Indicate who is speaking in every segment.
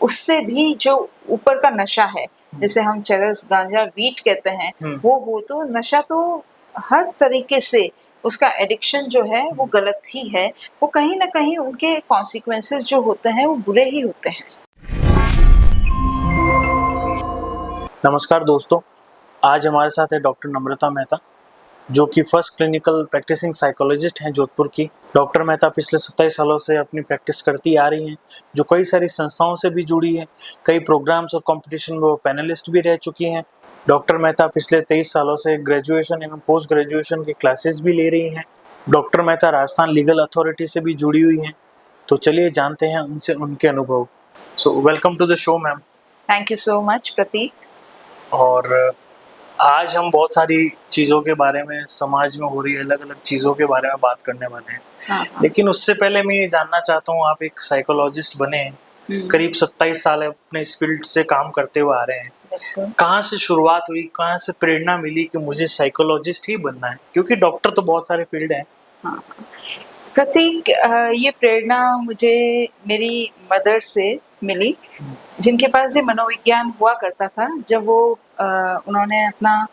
Speaker 1: उससे भी जो ऊपर का नशा है, जैसे हम चरस, गांजा, वीट कहते हैं, वो तो नशा तो हर तरीके से उसका एडिक्शन जो है वो गलत ही है। वो कहीं ना कहीं उनके कॉन्सिक्वेंसेस जो होते हैं वो बुरे ही होते हैं।
Speaker 2: नमस्कार दोस्तों, आज हमारे साथ है डॉक्टर नम्रता मेहता, जो कि फर्स्ट क्लिनिकल प्रैक्टिसिंग साइकोलॉजिस्ट हैं जोधपुर की। डॉक्टर मेहता पिछले 27 सालों से अपनी प्रैक्टिस करती आ रही हैं, जो कई सारी संस्थाओं से भी जुड़ी हैं। कई प्रोग्राम्स और कंपटीशन में वो पैनलिस्ट भी रह चुकी हैं। डॉक्टर मेहता पिछले 23 सालों से ग्रेजुएशन एवं पोस्ट ग्रेजुएशन की क्लासेस भी ले रही हैं। Doctor Mehta Rajasthan legal authority से भी जुड़ी हुई हैं। तो चलिए जानते हैं उनसे उनके अनुभव। So welcome to the show ma'am.
Speaker 1: Thank you so much Prateek.
Speaker 2: और आज हम बहुत सारी चीज़ों के बारे में, समाज में हो रही अलग अलग चीज़ों के बारे में बात करने वाले हैं।
Speaker 1: हाँ।
Speaker 2: लेकिन उससे पहले मैं ये जानना चाहता हूँ, आप एक साइकोलॉजिस्ट बने हैं, करीब 27 साल अपने इस फील्ड से काम करते हुए आ रहे हैं। कहाँ से शुरुआत हुई, कहाँ से प्रेरणा मिली कि मुझे साइकोलॉजिस्ट ही बनना है? क्योंकि डॉक्टर तो बहुत सारे फील्ड हैं।
Speaker 1: हाँ प्रतीक, ये प्रेरणा मुझे मेरी मदर से मिली, जिनके पास ये मनोविज्ञान हुआ करता था। जब वो उन्होंने अपना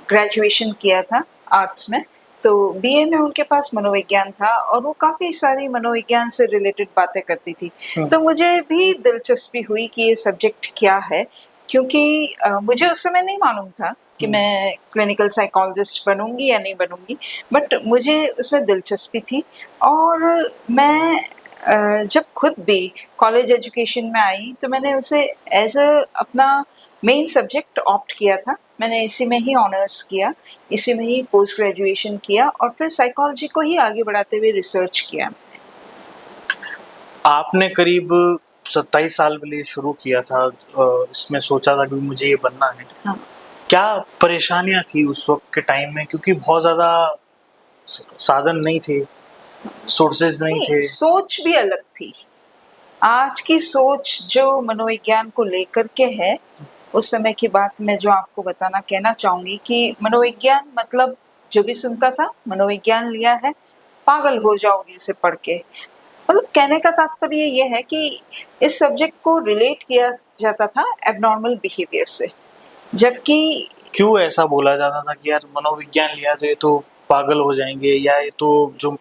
Speaker 1: ग्रेजुएशन किया था आर्ट्स में, तो बीए में उनके पास मनोविज्ञान था और वो काफ़ी सारी मनोविज्ञान से रिलेटेड बातें करती थी। तो मुझे भी दिलचस्पी हुई कि ये सब्जेक्ट क्या है, क्योंकि मुझे उस समय नहीं मालूम था कि मैं क्लिनिकल साइकोलॉजिस्ट बनूंगी या नहीं बनूंगी, बट मुझे उसमें दिलचस्पी थी। और मैं जब खुद भी कॉलेज एजुकेशन में आई तो मैंने उसे एज अ अपना मेन सब्जेक्ट ऑप्ट किया था। मैंने इसी में ही ऑनर्स किया, इसी में ही पोस्ट ग्रेजुएशन किया और फिर साइकोलॉजी को ही आगे बढ़ाते हुए रिसर्च किया।
Speaker 2: आपने करीब 27 साल के लिए शुरू किया था, इसमें सोचा था कि मुझे ये बनना है।
Speaker 1: हाँ।
Speaker 2: क्या परेशानियां थी उस वक्त के टाइम में? क्योंकि बहुत ज़्यादा साधन नहीं थे, सोर्सेज नहीं थे।
Speaker 1: सोच भी अलग थी। आज की सोच जो मनोविज्ञान को लेकर के है, उस समय की बात मैं जो आपको कहना चाहूंगी कि मनोविज्ञान मतलब जो भी सुनता था मनोविज्ञान लिया है, पागल हो जाओगे इसे पढ़ के। मतलब कहने का तात्पर्य ये है कि इस सब्जेक्ट को रिलेट किया जाता था एबनॉर्मल बिहेवियर से, जबकि
Speaker 2: क्यों ऐसा बोला जाता था कि यार मनोविज्ञान लिया तो ये तो पागल हो जाएंगे, या ये तो जो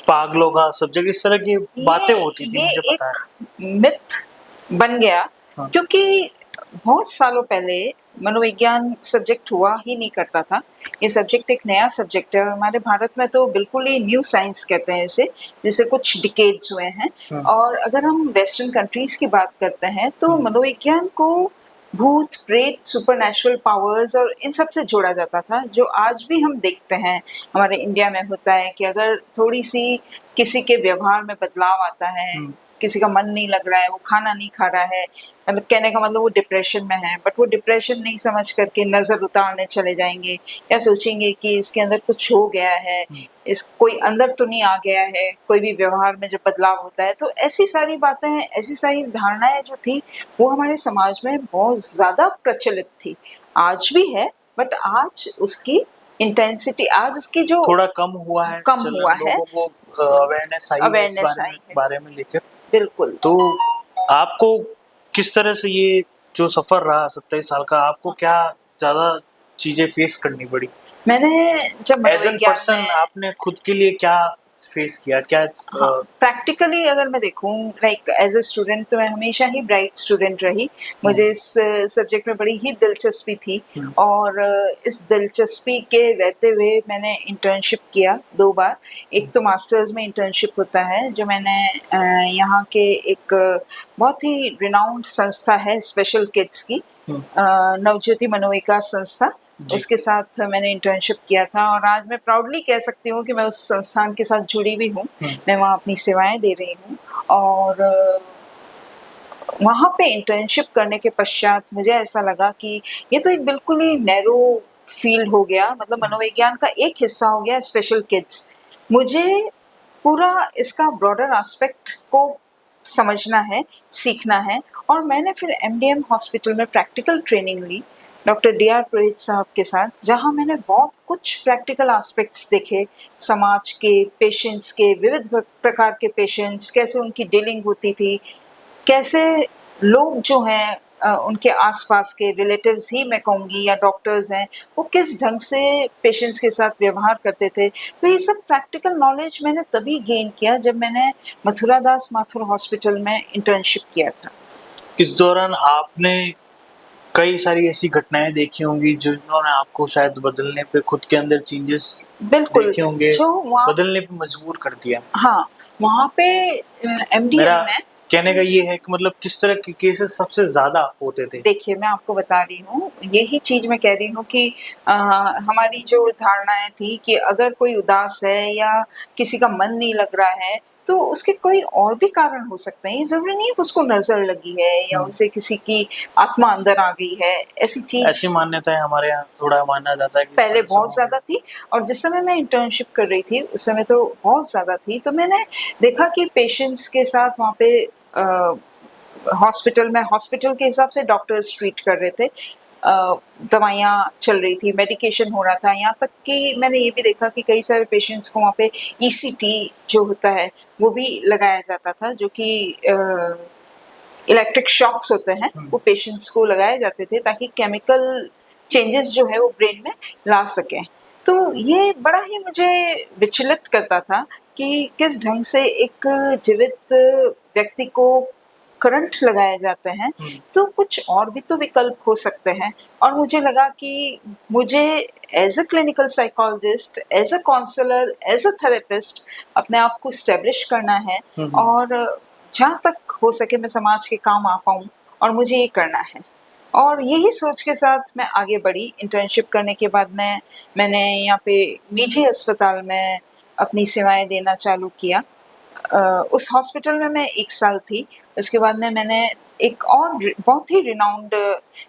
Speaker 2: पागलों का सब्जेक्ट, इस तरह की बातें होती थी, मुझे पता है।
Speaker 1: मिथ बन गया।
Speaker 2: हाँ।
Speaker 1: क्योंकि बहुत सालों पहले मनोविज्ञान सब्जेक्ट हुआ ही नहीं करता था। ये सब्जेक्ट एक नया सब्जेक्ट है और हमारे भारत में तो बिल्कुल ही न्यू साइंस कहते हैं इसे, जिसे कुछ डिकेड्स हुए हैं। और अगर हम वेस्टर्न कंट्रीज की बात करते हैं तो मनोविज्ञान को भूत, प्रेत, सुपरनैचुरल पावर्स और इन सब से जोड़ा जाता था, जो आज भी हम देखते हैं हमारे इंडिया में होता है कि अगर थोड़ी सी किसी के व्यवहार में बदलाव आता है, किसी का मन नहीं लग रहा है, वो खाना नहीं खा रहा है, मतलब कहने का मतलब वो डिप्रेशन में है, बट वो डिप्रेशन नहीं समझ करके नज़र उतारने चले जाएंगे या सोचेंगे कि इसके अंदर कुछ हो गया है, इस कोई अंदर तो नहीं आ गया है, कोई भी व्यवहार में जब बदलाव होता है। तो ऐसी सारी बातें, ऐसी सारी धारणाएं जो थी वो हमारे समाज में बहुत ज़्यादा प्रचलित थी। आज भी है, बट आज उसकी इंटेंसिटी, आज उसकी जो
Speaker 2: थोड़ा कम हुआ है, लोगों को अवेयरनेस आई इस बारे में लेकर।
Speaker 1: बिल्कुल।
Speaker 2: तो आपको किस तरह से ये जो सफर रहा 27 साल का, आपको क्या ज्यादा चीजें फेस करनी पड़ी?
Speaker 1: मैंने जब
Speaker 2: एज एन पर्सन आपने खुद के लिए क्या फेस किया, क्या?
Speaker 1: प्रैक्टिकली अगर मैं देखूं, लाइक एज अ स्टूडेंट तो मैं हमेशा ही ब्राइट स्टूडेंट रही। मुझे इस सब्जेक्ट में बड़ी ही दिलचस्पी थी और इस दिलचस्पी के रहते हुए मैंने इंटर्नशिप किया 2 बार। एक तो मास्टर्स में इंटर्नशिप होता है जो मैंने यहाँ के एक बहुत ही रिनाउंड संस्था है स्पेशल किड्स की, नवज्योति मनोविकास संस्था, उसके साथ मैंने इंटर्नशिप किया था। और आज मैं प्राउडली कह सकती हूँ कि मैं उस संस्थान के साथ जुड़ी भी हूँ। मैं वहाँ अपनी सेवाएं दे रही हूँ और वहाँ पे इंटर्नशिप करने के पश्चात मुझे ऐसा लगा कि ये तो एक बिल्कुल ही नैरो फील्ड हो गया, मतलब मनोविज्ञान का एक हिस्सा हो गया स्पेशल किड्स। मुझे पूरा इसका ब्रॉडर एस्पेक्ट को समझना है, सीखना है। और मैंने फिर एमडीएम हॉस्पिटल में प्रैक्टिकल ट्रेनिंग ली डॉक्टर डी.आर. पुरोहित साहब के साथ, जहाँ मैंने बहुत कुछ प्रैक्टिकल एस्पेक्ट्स देखे, समाज के, पेशेंट्स के, विविध प्रकार के पेशेंट्स, कैसे उनकी डीलिंग होती थी, कैसे लोग जो हैं उनके आसपास के रिलेटिव्स ही मैं कहूँगी या डॉक्टर्स हैं, वो किस ढंग से पेशेंट्स के साथ व्यवहार करते थे। तो ये सब प्रैक्टिकल नॉलेज मैंने तभी गेन किया जब मैंने मथुरा दास माथुर हॉस्पिटल में इंटर्नशिप किया था।
Speaker 2: इस दौरान आपने कई सारी ऐसी घटनाएं देखी होंगी जिन्होंने आपको शायद बदलने पे, खुद के अंदर चेंजेस
Speaker 1: बिल्कुल,
Speaker 2: देखे होंगे,
Speaker 1: जो वहाँ
Speaker 2: बदलने पे मजबूर कर दिया।
Speaker 1: हाँ, वहाँ पे एमडीएम
Speaker 2: मेरा
Speaker 1: में
Speaker 2: कहने का ये है कि मतलब किस तरह के केसेस सबसे ज्यादा होते थे?
Speaker 1: देखिए, मैं आपको बता रही हूँ, यही चीज़ मैं कह रही हूँ कि हमारी जो धारणाएँ थी कि अगर कोई उदास है या किसी का मन नहीं लग रहा है, तो उसके कोई और भी कारण हो सकते हैं। ये ज़रूरी नहीं है कि उसको नज़र लगी है या उसे किसी की आत्मा अंदर आ गई है, ऐसी चीज़
Speaker 2: ऐसी मान्यताएं हमारे यहाँ थोड़ा माना जाता है कि
Speaker 1: पहले बहुत
Speaker 2: समाज में
Speaker 1: ज़्यादा थी और जिस समय मैं इंटर्नशिप कर रही थी, उस समय तो बहुत ज़्यादा थी। तो मैंने देखा कि पेशेंट्स के साथ वहाँ पे हॉस्पिटल के हिसाब से डॉक्टर्स ट्रीट कर रहे थे। दवाइयाँ चल रही थी, मेडिकेशन हो रहा था, यहाँ तक कि मैंने ये भी देखा कि कई सारे पेशेंट्स को वहाँ पे ईसीटी जो होता है, वो भी लगाया जाता था, जो कि इलेक्ट्रिक शॉक्स होते हैं, वो पेशेंट्स को लगाए जाते थे ताकि केमिकल चेंजेस जो है वो ब्रेन में ला सकें। तो ये बड़ा ही मुझे विचलित करता था कि किस ढंग से एक जीवित व्यक्ति को करंट लगाए जाते हैं, तो कुछ और भी तो विकल्प हो सकते हैं। और मुझे लगा कि मुझे as a clinical psychologist, as a counsellor, as a therapist अपने आप को एस्टेब्लिश करना है और जहाँ तक हो सके मैं समाज के काम आ पाऊँ और मुझे ये करना है। और यही सोच के साथ मैं आगे बढ़ी। इंटर्नशिप करने के बाद मैंने यहाँ पे निजी अस्पताल में अपनी सेवाएँ देना चालू किया। उस हॉस्पिटल में मैं 1 साल थी। उसके बाद में मैंने एक और बहुत ही रिनाउंड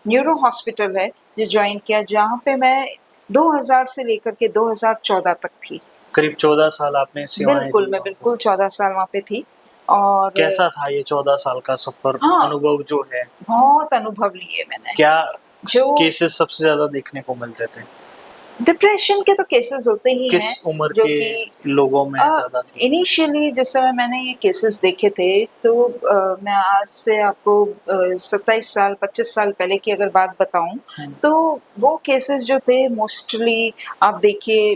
Speaker 1: न्यूरो हॉस्पिटल है, जो जॉइन किया, जहाँ पे मैं 2000 से लेकर के 2014 तक थी।
Speaker 2: करीब 14 साल आपने सेवाएं
Speaker 1: बिल्कुल,
Speaker 2: दी
Speaker 1: मैं
Speaker 2: वहाँ पे।
Speaker 1: बिल्कुल 14 साल वहाँ पे थी और
Speaker 2: कैसा था ये 14 साल का सफर,
Speaker 1: हाँ,
Speaker 2: अनुभव जो है?
Speaker 1: बहुत अनुभव लिए मैंने।
Speaker 2: क्या
Speaker 1: जो
Speaker 2: केसेस सबसे ज्यादा देखने को मिलते थे?
Speaker 1: डिप्रेशन के तो केसेस होते ही
Speaker 2: किस
Speaker 1: हैं,
Speaker 2: उम्र
Speaker 1: जो
Speaker 2: के
Speaker 1: कि
Speaker 2: लोगों में ज्यादा थे?
Speaker 1: इनिशियली जिस समय मैंने ये केसेस देखे थे, तो मैं आज से आपको 27 साल 25 साल पहले की अगर बात बताऊं, तो वो केसेस जो थे मोस्टली आप देखिए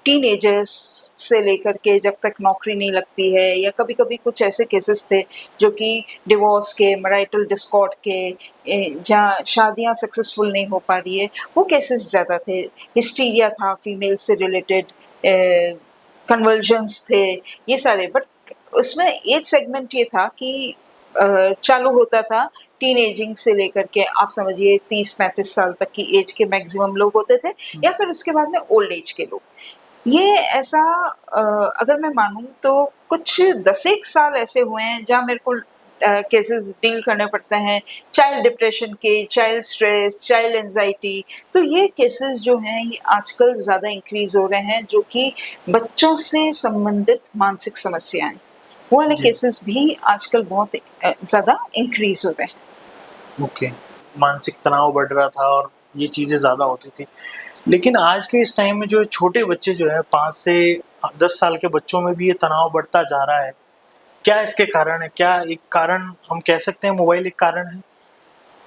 Speaker 1: टीनेजर्स से लेकर के जब तक नौकरी नहीं लगती है, या कभी कभी कुछ ऐसे केसेस थे जो कि डिवोर्स के, मैरिटल डिस्कॉर्ड के, जहाँ शादियाँ सक्सेसफुल नहीं हो पा रही है, वो केसेस ज़्यादा थे। हिस्टीरिया था फीमेल से रिलेटेड, कन्वर्जन्स थे, ये सारे। बट उसमें एज सेगमेंट ये था कि चालू होता था टीन एजिंग से लेकर के आप समझिए 30-35 साल तक की एज के मैक्सिमम लोग होते थे, या फिर उसके बाद में ओल्ड एज के लोग। ये ऐसा अगर मैं मानूँ तो कुछ 10 साल ऐसे हुए हैं जहाँ मेरे को केसेस डील करने पड़ते हैं, चाइल्ड डिप्रेशन के, चाइल्ड स्ट्रेस, चाइल्ड एंजाइटी। तो ये केसेस जो हैं ये आजकल ज़्यादा इंक्रीज़ हो रहे हैं, जो कि बच्चों से संबंधित मानसिक समस्याएँ, वो वाले
Speaker 2: जी।
Speaker 1: केसेस भी आजकल बहुत ज़्यादा इंक्रीज़ हो रहे हैं।
Speaker 2: ओके, मानसिक तनाव बढ़ रहा था और ये चीजें ज्यादा होती थी। लेकिन आज के इस टाइम में जो छोटे बच्चे जो है 5 से 10 साल के बच्चों में भी ये तनाव बढ़ता जा रहा है, क्या इसके कारण है? क्या एक कारण हम कह सकते हैं मोबाइल एक कारण है?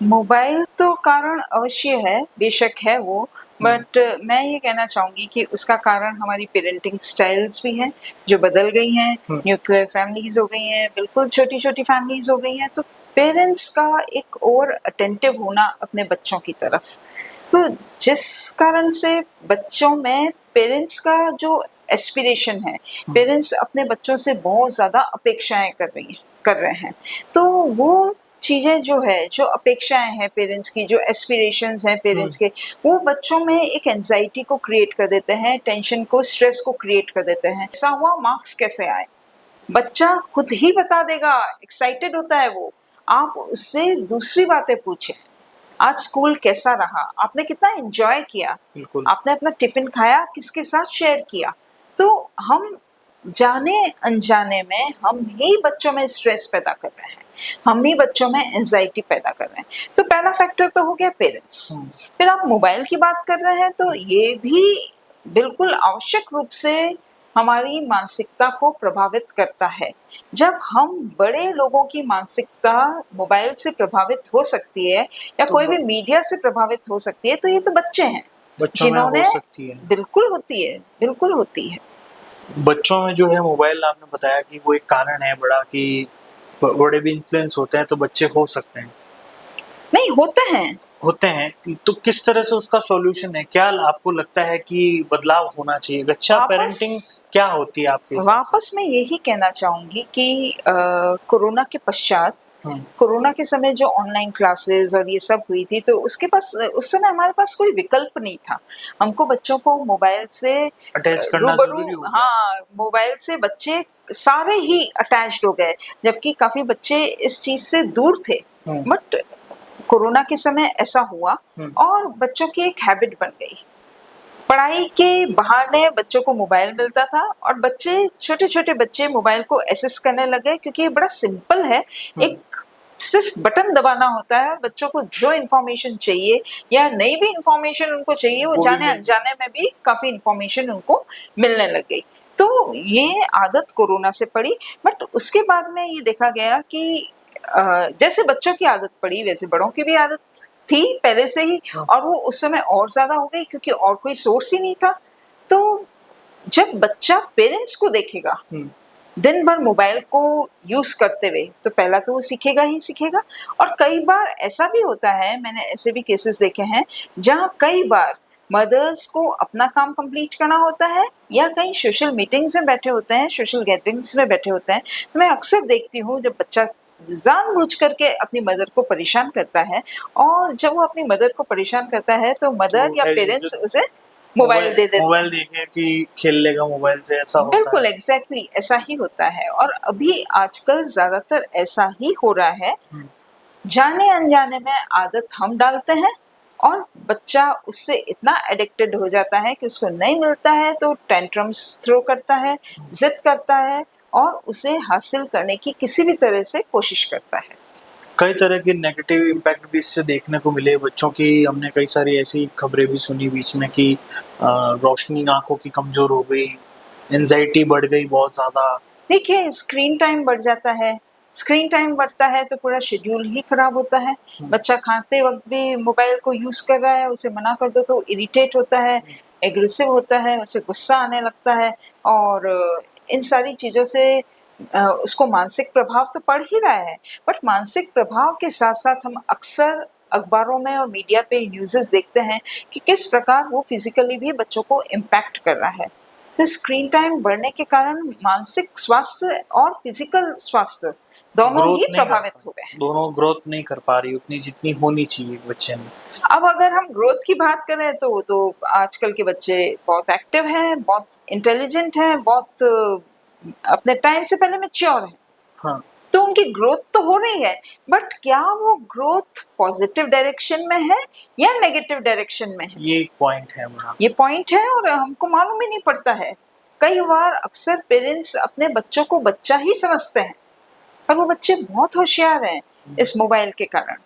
Speaker 1: मोबाइल तो कारण अवश्य है, बेशक है वो, बट मैं ये कहना चाहूँगी कि उसका कारण हमारी पेरेंटिंग स्टाइल्स भी हैं, जो बदल गई हैं। न्यूक्लियर फैमिलीज़ हो गई हैं, बिल्कुल छोटी-छोटी फैमिलीज़ हो गई हैं, तो पेरेंट्स का एक ओवर अटेंटिव होना अपने बच्चों की तरफ। तो जिस कारण से बच्चों में पेरेंट्स का जो एस्पिरेशन है, पेरेंट्स अपने बच्चों से बहुत ज़्यादा अपेक्षाएँ कर रहे हैं। तो वो चीज़ें जो है, जो अपेक्षाएँ हैं पेरेंट्स की, जो एस्पिरेशंस हैं पेरेंट्स के, वो बच्चों में एक एंग्ज़ायटी को क्रिएट कर देते हैं, टेंशन को, स्ट्रेस को क्रिएट कर देते हैं। ऐसा हुआ, मार्क्स कैसे आए? बच्चा खुद ही बता देगा, एक्साइटेड होता है वो। आप उससे दूसरी बातें पूछें, आज स्कूल कैसा रहा? आपने कितना एन्जॉय किया?
Speaker 2: बिल्कुल।
Speaker 1: आपने अपना टिफ़िन खाया, किसके साथ शेयर किया? तो हम जाने-अनजाने में हम ही बच्चों में स्ट्रेस पैदा कर रहे हैं। हम ही बच्चों में एंग्ज़ायटी पैदा कर रहे हैं। तो पहला फैक्टर तो हो गया पेरेंट्स। फिर आप मोबाइल की बात कर रहे हैं, तो ये भी बिल्कुल आवश्यक रूप से हमारी मानसिकता को प्रभावित करता है। जब हम बड़े लोगों की मानसिकता मोबाइल से प्रभावित हो सकती है या
Speaker 2: तो
Speaker 1: कोई भी मीडिया से प्रभावित हो सकती है, तो ये तो बच्चे हैं
Speaker 2: बच्चों में हो
Speaker 1: जिन्होंने
Speaker 2: सकती है।
Speaker 1: बिल्कुल होती है, बिल्कुल होती है।
Speaker 2: बच्चों में जो है मोबाइल, आपने बताया कि वो एक कारण है बड़ा कि बड़े भी इन्फ्लुएंस होते हैं, तो बच्चे हो सकते हैं,
Speaker 1: नहीं होते हैं।
Speaker 2: होते हैं। तो किस तरह से उसका सॉल्यूशन है? क्या आपको लगता है कि बदलाव होना चाहिए? अच्छा पेरेंटिंग क्या होती है आपके हिसाब से?
Speaker 1: वापस मैं यही कहना चाहूंगी कि कोरोना के पश्चात,
Speaker 2: हम्म,
Speaker 1: कोरोना के समय जो ऑनलाइन क्लासेस और ये सब हुई थी, तो उसके पास उस समय हमारे पास कोई विकल्प नहीं था। हमको बच्चों को मोबाइल से
Speaker 2: अटैच करना
Speaker 1: रूबरू,
Speaker 2: जरूरी हो गया।
Speaker 1: हाँ, मोबाइल से बच्चे सारे ही अटैच्ड हो गए, जबकि काफी बच्चे इस चीज से दूर थे।
Speaker 2: हम्म,
Speaker 1: बट कोरोना के समय ऐसा हुआ
Speaker 2: हम्म,
Speaker 1: और बच्चों की एक हैबिट बन गई। पढ़ाई के बहाने बच्चों को मोबाइल मिलता था और बच्चे, छोटे छोटे बच्चे मोबाइल को एक्सेस करने लगे, क्योंकि ये बड़ा सिंपल है। एक सिर्फ बटन दबाना होता है और बच्चों को जो इन्फॉर्मेशन चाहिए या नई भी इन्फॉर्मेशन उनको चाहिए, वो
Speaker 2: वो भी
Speaker 1: जाने
Speaker 2: मिल
Speaker 1: अनजाने में भी काफी इन्फॉर्मेशन उनको मिलने लग गई। तो ये आदत कोरोना से पड़ी। बट उसके बाद में ये देखा गया कि जैसे बच्चों की आदत पड़ी, वैसे बड़ों की भी आदत थी पहले से ही, और वो उस समय और ज्यादा हो गई क्योंकि और कोई सोर्स ही नहीं था। तो जब बच्चा पेरेंट्स को देखेगा दिन भर मोबाइल को यूज करते हुए, तो पहला तो वो सीखेगा ही सीखेगा। और कई बार ऐसा भी होता है, मैंने ऐसे भी केसेस देखे हैं जहाँ कई बार मदर्स को अपना काम कंप्लीट करना होता है या कहीं सोशल मीटिंग्स में बैठे होते हैं, सोशल गैदरिंग्स में बैठे होते हैं, तो मैं अक्सर देखती हूँ जब बच्चा जानबूझ करके अपनी मदर को परेशान करता है, और जब वो अपनी मदर को परेशान करता है तो मदर
Speaker 2: तो
Speaker 1: या
Speaker 2: as
Speaker 1: पेरेंट्स
Speaker 2: usual
Speaker 1: उसे मोबाइल दे देते हैं।
Speaker 2: मोबाइल देखे कि खेल लेगा मोबाइल से, ऐसा होता
Speaker 1: बिल्कुल
Speaker 2: है।
Speaker 1: एग्जैक्टली ऐसा ही होता है, और अभी आजकल ज्यादातर ऐसा ही हो रहा है। जाने अनजाने में आदत हम डालते हैं और बच्चा उससे इतना एडिक्टेड हो जाता है कि उसको नहीं मिलता है तो टेंट्रम्स थ्रो करता है, जिद करता है और उसे हासिल करने की किसी भी तरह से कोशिश करता है।
Speaker 2: कई तरह के नेगेटिव इम्पैक्ट भी इससे देखने को मिले बच्चों की। हमने कई सारी ऐसी खबरें भी सुनी बीच में कि रोशनी आंखों की कमजोर हो गई, एंजाइटी बढ़ गई बहुत ज्यादा।
Speaker 1: देखिए, स्क्रीन टाइम बढ़ जाता है, स्क्रीन टाइम बढ़ता है तो पूरा शेड्यूल ही खराब होता है। बच्चा खाते वक्त भी मोबाइल को यूज कर रहा है, उसे मना कर दो तो इरिटेट होता है, एग्रेसिव होता है, उसे गुस्सा आने लगता है, और इन सारी चीजों से उसको मानसिक प्रभाव तो पड़ ही रहा है। बट मानसिक प्रभाव के साथ साथ हम अक्सर अखबारों में और मीडिया पे न्यूज़ेस देखते हैं कि किस प्रकार वो फिजिकली भी बच्चों को इम्पैक्ट कर रहा है। तो स्क्रीन टाइम बढ़ने के कारण मानसिक स्वास्थ्य और फिजिकल स्वास्थ्य दोनों
Speaker 2: ग्रोथ
Speaker 1: ही
Speaker 2: नहीं कर
Speaker 1: प्रभावित
Speaker 2: पा
Speaker 1: हो गए हैं।
Speaker 2: दोनों ग्रोथ नहीं कर पा रही उतनी जितनी होनी चाहिए बच्चे में।
Speaker 1: अब अगर हम ग्रोथ की बात करें तो आजकल के बच्चे बहुत एक्टिव हैं, बहुत इंटेलिजेंट हैं, बहुत अपने टाइम से पहले मैच्योर हैं।
Speaker 2: हाँ,
Speaker 1: तो उनकी ग्रोथ तो हो रही है, बट क्या वो ग्रोथ पॉजिटिव डायरेक्शन में है या नेगेटिव डायरेक्शन में है,
Speaker 2: ये एक पॉइंट है बड़ा।
Speaker 1: ये पॉइंट है और हमको मालूम ही नहीं पड़ता है। कई बार अक्सर पेरेंट्स अपने बच्चों को बच्चा ही समझते हैं, पर वो बच्चे बहुत होशियार हैं इस मोबाइल के कारण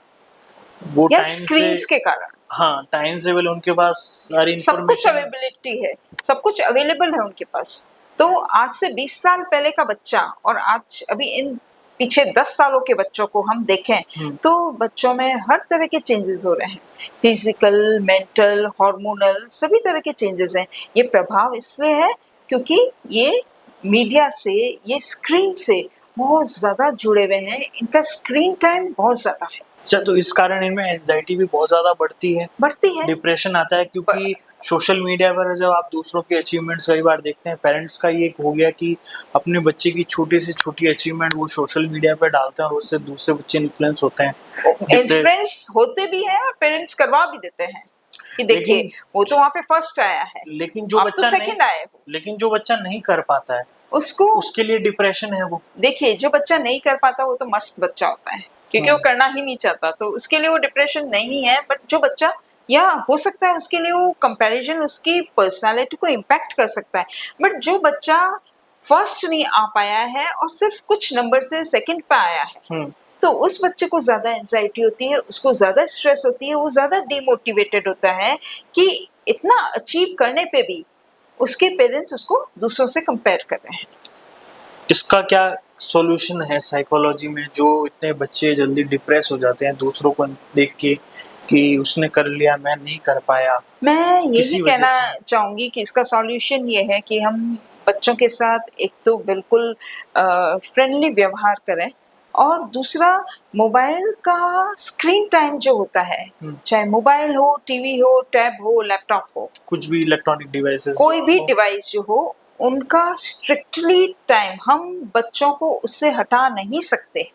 Speaker 2: वो
Speaker 1: या
Speaker 2: टाइम
Speaker 1: स्क्रीन
Speaker 2: से,
Speaker 1: के कारण।
Speaker 2: हाँ, टाइम से पहले उनके पास सारी
Speaker 1: सब कुछ
Speaker 2: इंफॉर्मेशन।
Speaker 1: अवेलेबिलिटी है, सब कुछ अवेलेबल है उनके पास। तो आज से 20 साल पहले का बच्चा और आज अभी इन पीछे 10 सालों के बच्चों को हम देखें तो बच्चों में हर तरह के चेंजेस हो रहे हैं, फिजिकल, मेंटल, हार्मोनल, सभी तरह के चेंजेस हैं। ये प्रभाव इसलिए है क्योंकि ये मीडिया से, ये स्क्रीन से बहुत ज्यादा जुड़े हुए हैं, इनका स्क्रीन टाइम बहुत ज्यादा है,
Speaker 2: अच्छा, तो इस कारण इनमें एंजाइटी भी बहुत ज्यादा बढ़ती है, डिप्रेशन आता है, क्योंकि सोशल मीडिया पर जब आप दूसरों के अचीवमेंट्स कई बार देखते हैं, पेरेंट्स का ये हो गया कि अपने बच्चे की छोटी से छोटी अचीवमेंट वो सोशल मीडिया पर डालते हैं और उससे दूसरे बच्चे इन्फ्लुएंस होते हैं,
Speaker 1: इन्फ्लुएंस होते भी हैं और पेरेंट्स करवा भी देते हैं कि देखिए वो तो वहाँ पे फर्स्ट आया है,
Speaker 2: लेकिन जो बच्चा
Speaker 1: सेकंड
Speaker 2: नहीं,
Speaker 1: आए हो,
Speaker 2: लेकिन जो बच्चा नहीं कर पाता है
Speaker 1: उसको,
Speaker 2: उसके लिए डिप्रेशन है वो।
Speaker 1: देखिए जो बच्चा नहीं कर पाता वो तो मस्त बच्चा होता है क्योंकि वो करना ही नहीं चाहता, तो उसके लिए वो डिप्रेशन नहीं है। बट जो बच्चा, या हो सकता है उसके लिए वो कंपैरिजन उसकी पर्सनालिटी को इम्पैक्ट कर सकता है, बट जो बच्चा फर्स्ट नहीं आ पाया है और सिर्फ कुछ नंबर से सेकंड पे आया है, तो उस बच्चे को ज्यादा एंजाइटी होती है, उसको ज्यादा स्ट्रेस होती है, वो ज्यादा डिमोटिवेटेड होता है कि इतना अचीव करने पे भी उसके पेरेंट्स उसको दूसरों से कंपेयर कर रहे हैं।
Speaker 2: इसका क्या सॉल्यूशन है साइकोलॉजी में, जो इतने बच्चे जल्दी डिप्रेस हो जाते हैं दूसरों को देख के कि उसने कर लिया मैं नहीं कर पाया?
Speaker 1: मैं यही
Speaker 2: किसी वजह
Speaker 1: कहना
Speaker 2: से।
Speaker 1: चाहूंगी कि इसका सॉल्यूशन ये है कि हम बच्चों के साथ एक तो बिल्कुल फ्रेंडली व्यवहार करें, और दूसरा मोबाइल का स्क्रीन टाइम जो होता है, चाहे मोबाइल हो, टीवी हो, टैब हो, लैपटॉप हो,
Speaker 2: कुछ भी इलेक्ट्रॉनिक डिवाइसेस
Speaker 1: कोई भी डिवाइस जो हो, उनका स्ट्रिक्टली टाइम हम बच्चों को उससे हटा नहीं सकते,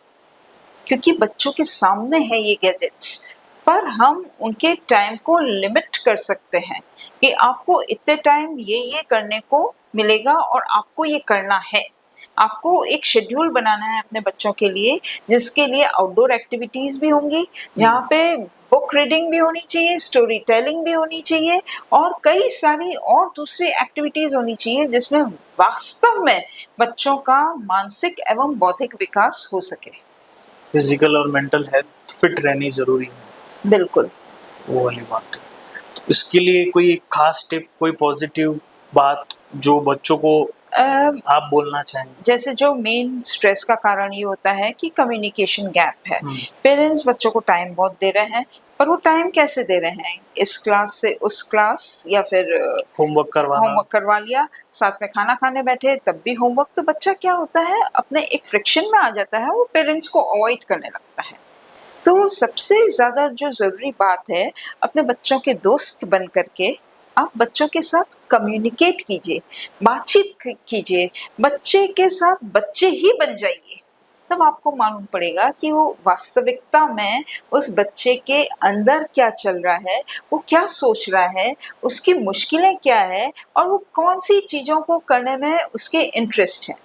Speaker 1: क्योंकि बच्चों के सामने है ये गैजेट्स। पर हम उनके टाइम को लिमिट कर सकते हैं कि आपको इतने टाइम ये करने को मिलेगा और आपको ये करना है। आपको एक शेड्यूल बनाना है अपने बच्चों के लिए, जिसके लिए आउटडोर एक्टिविटीज भी होंगी, जहाँ पे बुक रीडिंग भी होनी चाहिए, स्टोरी टेलिंग भी होनी चाहिए, और कई सारी और दूसरी एक्टिविटीज होनी चाहिए जिसमें वास्तव में बच्चों का मानसिक एवं बौद्धिक विकास हो सके।
Speaker 2: फिजिकल और मेंटल हेल्थ फिट रहनी जरूरी है।
Speaker 1: बिल्कुल।
Speaker 2: वो वाली बात है। तो इसके लिए कोई खास टिप, कोई पॉजिटिव बात जो बच्चों को आप बोलना चाहेंगे?
Speaker 1: जैसे जो मेन स्ट्रेस का कारण ये होता है कि कम्युनिकेशन गैप है। पेरेंट्स बच्चों को टाइम बहुत दे रहे हैं, पर वो टाइम कैसे दे रहे हैं? इस क्लास से उस क्लास, या फिर
Speaker 2: होमवर्क
Speaker 1: करवा लिया, साथ में खाना खाने बैठे तब भी होमवर्क। तो बच्चा क्या होता है, अपने एक फ्रिक्शन में आ जाता है, वो पेरेंट्स को अवॉइड करने लगता है। तो सबसे ज़्यादा जो ज़रूरी बात है, अपने बच्चों के दोस्त बन करके आप बच्चों के साथ कम्युनिकेट कीजिए, बातचीत कीजिए, बच्चे के साथ बच्चे ही बन जाइए। तब आपको मालूम पड़ेगा कि वो वास्तविकता में उस बच्चे के अंदर क्या चल रहा है, वो क्या सोच रहा है, उसकी मुश्किलें क्या है, और वो कौन सी चीज़ों को करने में उसके इंटरेस्ट है।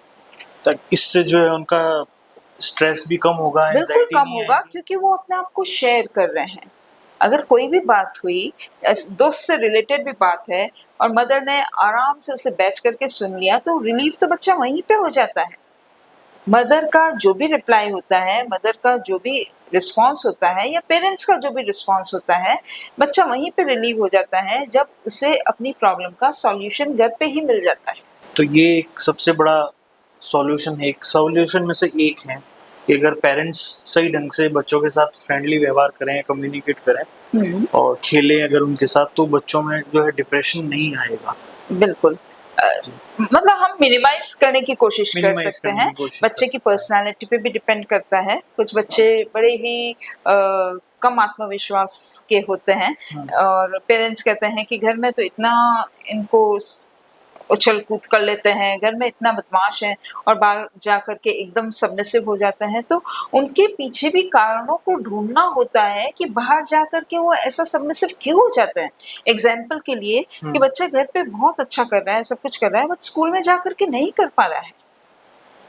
Speaker 2: तक इससे जो है उनका स्ट्रेस भी कम होगा,
Speaker 1: बिल्कुल कम होगा, क्योंकि वो अपने आप को शेयर कर रहे हैं। अगर कोई भी बात हुई, दोस्त से रिलेटेड भी बात है, और मदर ने आराम से उसे बैठ करके सुन लिया, तो रिलीफ तो बच्चा वहीं पे हो जाता है। मदर का जो भी रिप्लाई होता है, मदर का जो भी रिस्पॉन्स होता है, या पेरेंट्स का जो भी रिस्पॉन्स होता है, बच्चा वहीं पे रिलीव हो जाता है, जब उसे अपनी प्रॉब्लम का सॉल्यूशन घर पे ही मिल जाता है।
Speaker 2: तो ये एक सबसे बड़ा सॉल्यूशन है, एक सॉल्यूशन में से एक है कि अगर पेरेंट्स सही ढंग से बच्चों के साथ फ्रेंडली व्यवहार करें, कम्युनिकेट करें और खेलें अगर उनके साथ, तो बच्चों में जो है डिप्रेशन नहीं आएगा।
Speaker 1: बिल्कुल। मतलब हम मिनिमाइज करने की कोशिश कर सकते हैं। बच्चे की पर्सनालिटी पे भी डिपेंड करता है। कुछ बच्चे बड़े ही कम आत्मविश्वास के होते हैं, और पेरेंट्स कहते हैं कि घर में तो इतना इनको उछल कूद कर लेते हैं, घर में इतना बदमाश है, और बाहर जा कर के एकदम सबमिसिव हो जाते हैं। तो उनके पीछे भी कारणों को ढूंढना होता है कि बाहर जा कर के वो ऐसा सबमिसिव क्यों हो जाते हैं। एग्जाम्पल के लिए कि बच्चा घर पे बहुत अच्छा कर रहा है, सब कुछ कर रहा है, बट स्कूल में जा कर के नहीं कर पा रहा है।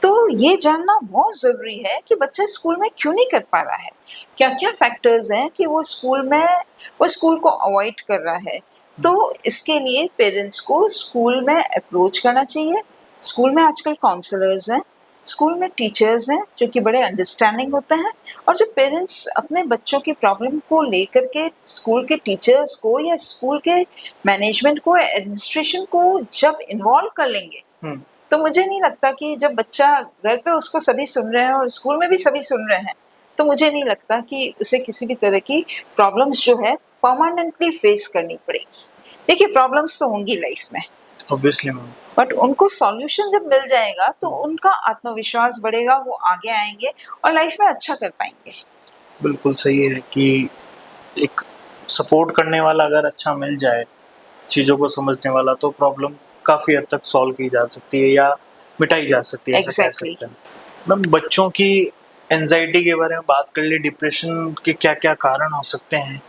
Speaker 1: तो ये जानना बहुत ज़रूरी है कि बच्चा स्कूल में क्यों नहीं कर पा रहा है, क्या क्या फैक्टर्स हैं कि वो स्कूल को अवॉइड कर रहा है। तो इसके लिए पेरेंट्स को स्कूल में अप्रोच करना चाहिए। स्कूल में आजकल काउंसलर्स हैं, स्कूल में टीचर्स हैं जो कि बड़े अंडरस्टैंडिंग होते हैं, और जब पेरेंट्स अपने बच्चों की प्रॉब्लम को लेकर के स्कूल के टीचर्स को या स्कूल के मैनेजमेंट को, एडमिनिस्ट्रेशन को जब इन्वॉल्व कर लेंगे, तो मुझे नहीं लगता कि जब बच्चा घर पे उसको सभी सुन रहे हैं और स्कूल में भी सभी सुन रहे हैं, तो मुझे नहीं लगता कि उसे किसी भी तरह की प्रॉब्लम्स जो है परमानेंटली फेस करनी पड़ेगी। देखिए, प्रॉब्लम्स तो होंगी लाइफ में,
Speaker 2: ऑब्वियसली मैम,
Speaker 1: बट उनको सॉल्यूशन जब मिल जाएगा तो उनका आत्मविश्वास बढ़ेगा, वो आगे आएंगे और लाइफ में अच्छा कर पाएंगे।
Speaker 2: बिल्कुल सही है कि एक सपोर्ट करने वाला अगर अच्छा मिल जाए, चीज़ों को समझने वाला, तो प्रॉब्लम काफ़ी हद तक सॉल्व की जा सकती है या मिटाई जा सकती है, ऐसा कह सकते हैं। मैम, बच्चों की एंजाइटी के बारे में बात कर ली, डिप्रेशन के क्या क्या कारण हो सकते हैं।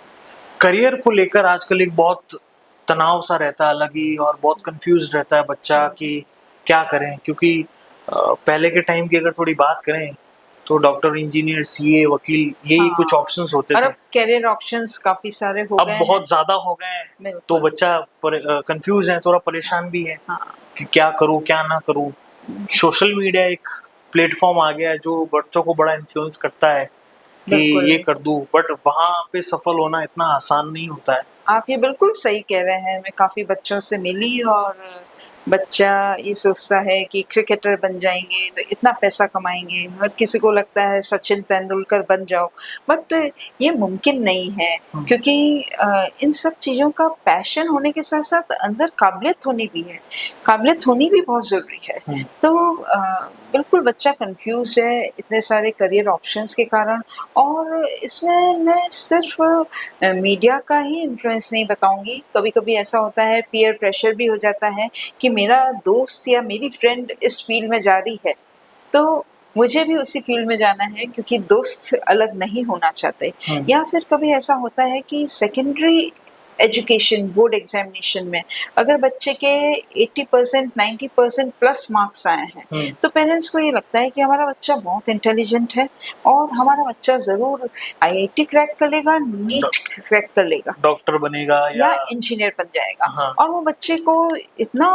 Speaker 2: करियर को लेकर आजकल एक बहुत तनाव सा रहता है अलग ही, और बहुत कंफ्यूज रहता है बच्चा कि क्या करें, क्योंकि पहले के टाइम की अगर थोड़ी बात करें तो डॉक्टर, इंजीनियर, सीए, वकील, यही कुछ ऑप्शंस होते थे।
Speaker 1: कैरियर ऑप्शंस काफी सारे हो गए
Speaker 2: अब बहुत ज्यादा हो गए हैं, तो बच्चा कंफ्यूज है, थोड़ा परेशान भी है कि क्या करूं क्या ना करूं। सोशल मीडिया एक प्लेटफॉर्म आ गया है जो बच्चों को बड़ा इन्फ्लुएंस करता है कि ये कर दूं, बट वहाँ पे सफल होना इतना आसान नहीं होता है।
Speaker 1: आप ये बिल्कुल सही कह रहे हैं। मैं काफ़ी बच्चों से मिली और बच्चा ये सोचता है कि क्रिकेटर बन जाएँगे तो इतना पैसा कमाएँगे। हर किसी को लगता है सचिन तेंदुलकर बन जाओ, बट ये मुमकिन नहीं है
Speaker 2: हुँ।
Speaker 1: क्योंकि इन सब चीज़ों का पैशन होने के साथ-साथ अंदर काबिलियत होनी भी है। काबिलियत होनी भी बहुत ज़रूरी है।
Speaker 2: हुँ।
Speaker 1: तो बिल्कुल बच्चा कन्फ्यूज़ है इतने सारे करियर ऑप्शंस के कारण, और इसमें मैं सिर्फ़ मीडिया का ही इन्फ्लुएंस नहीं बताऊँगी। कभी-कभी ऐसा होता है, पीयर प्रेशर भी हो जाता है कि मेरा दोस्त या मेरी फ्रेंड इस फ़ील्ड में जा रही है, तो मुझे भी उसी फ़ील्ड में जाना है क्योंकि दोस्त अलग नहीं होना चाहते।
Speaker 2: हुँ।
Speaker 1: या फिर कभी ऐसा होता है कि सेकेंडरी एजुकेशन बोर्ड एग्ज़ामिनेशन में अगर बच्चे के 80% 90% प्लस मार्क्स आए हैं,
Speaker 2: हुँ।
Speaker 1: तो पेरेंट्स को ये लगता है कि हमारा बच्चा बहुत इंटेलिजेंट है और हमारा बच्चा ज़रूर आईआईटी क्रैक कर लेगा, नीट क्रैक कर लेगा
Speaker 2: डॉक्टर बनेगा
Speaker 1: या
Speaker 2: या
Speaker 1: इंजीनियर बन जाएगा।
Speaker 2: हाँ।
Speaker 1: और वो बच्चे को इतना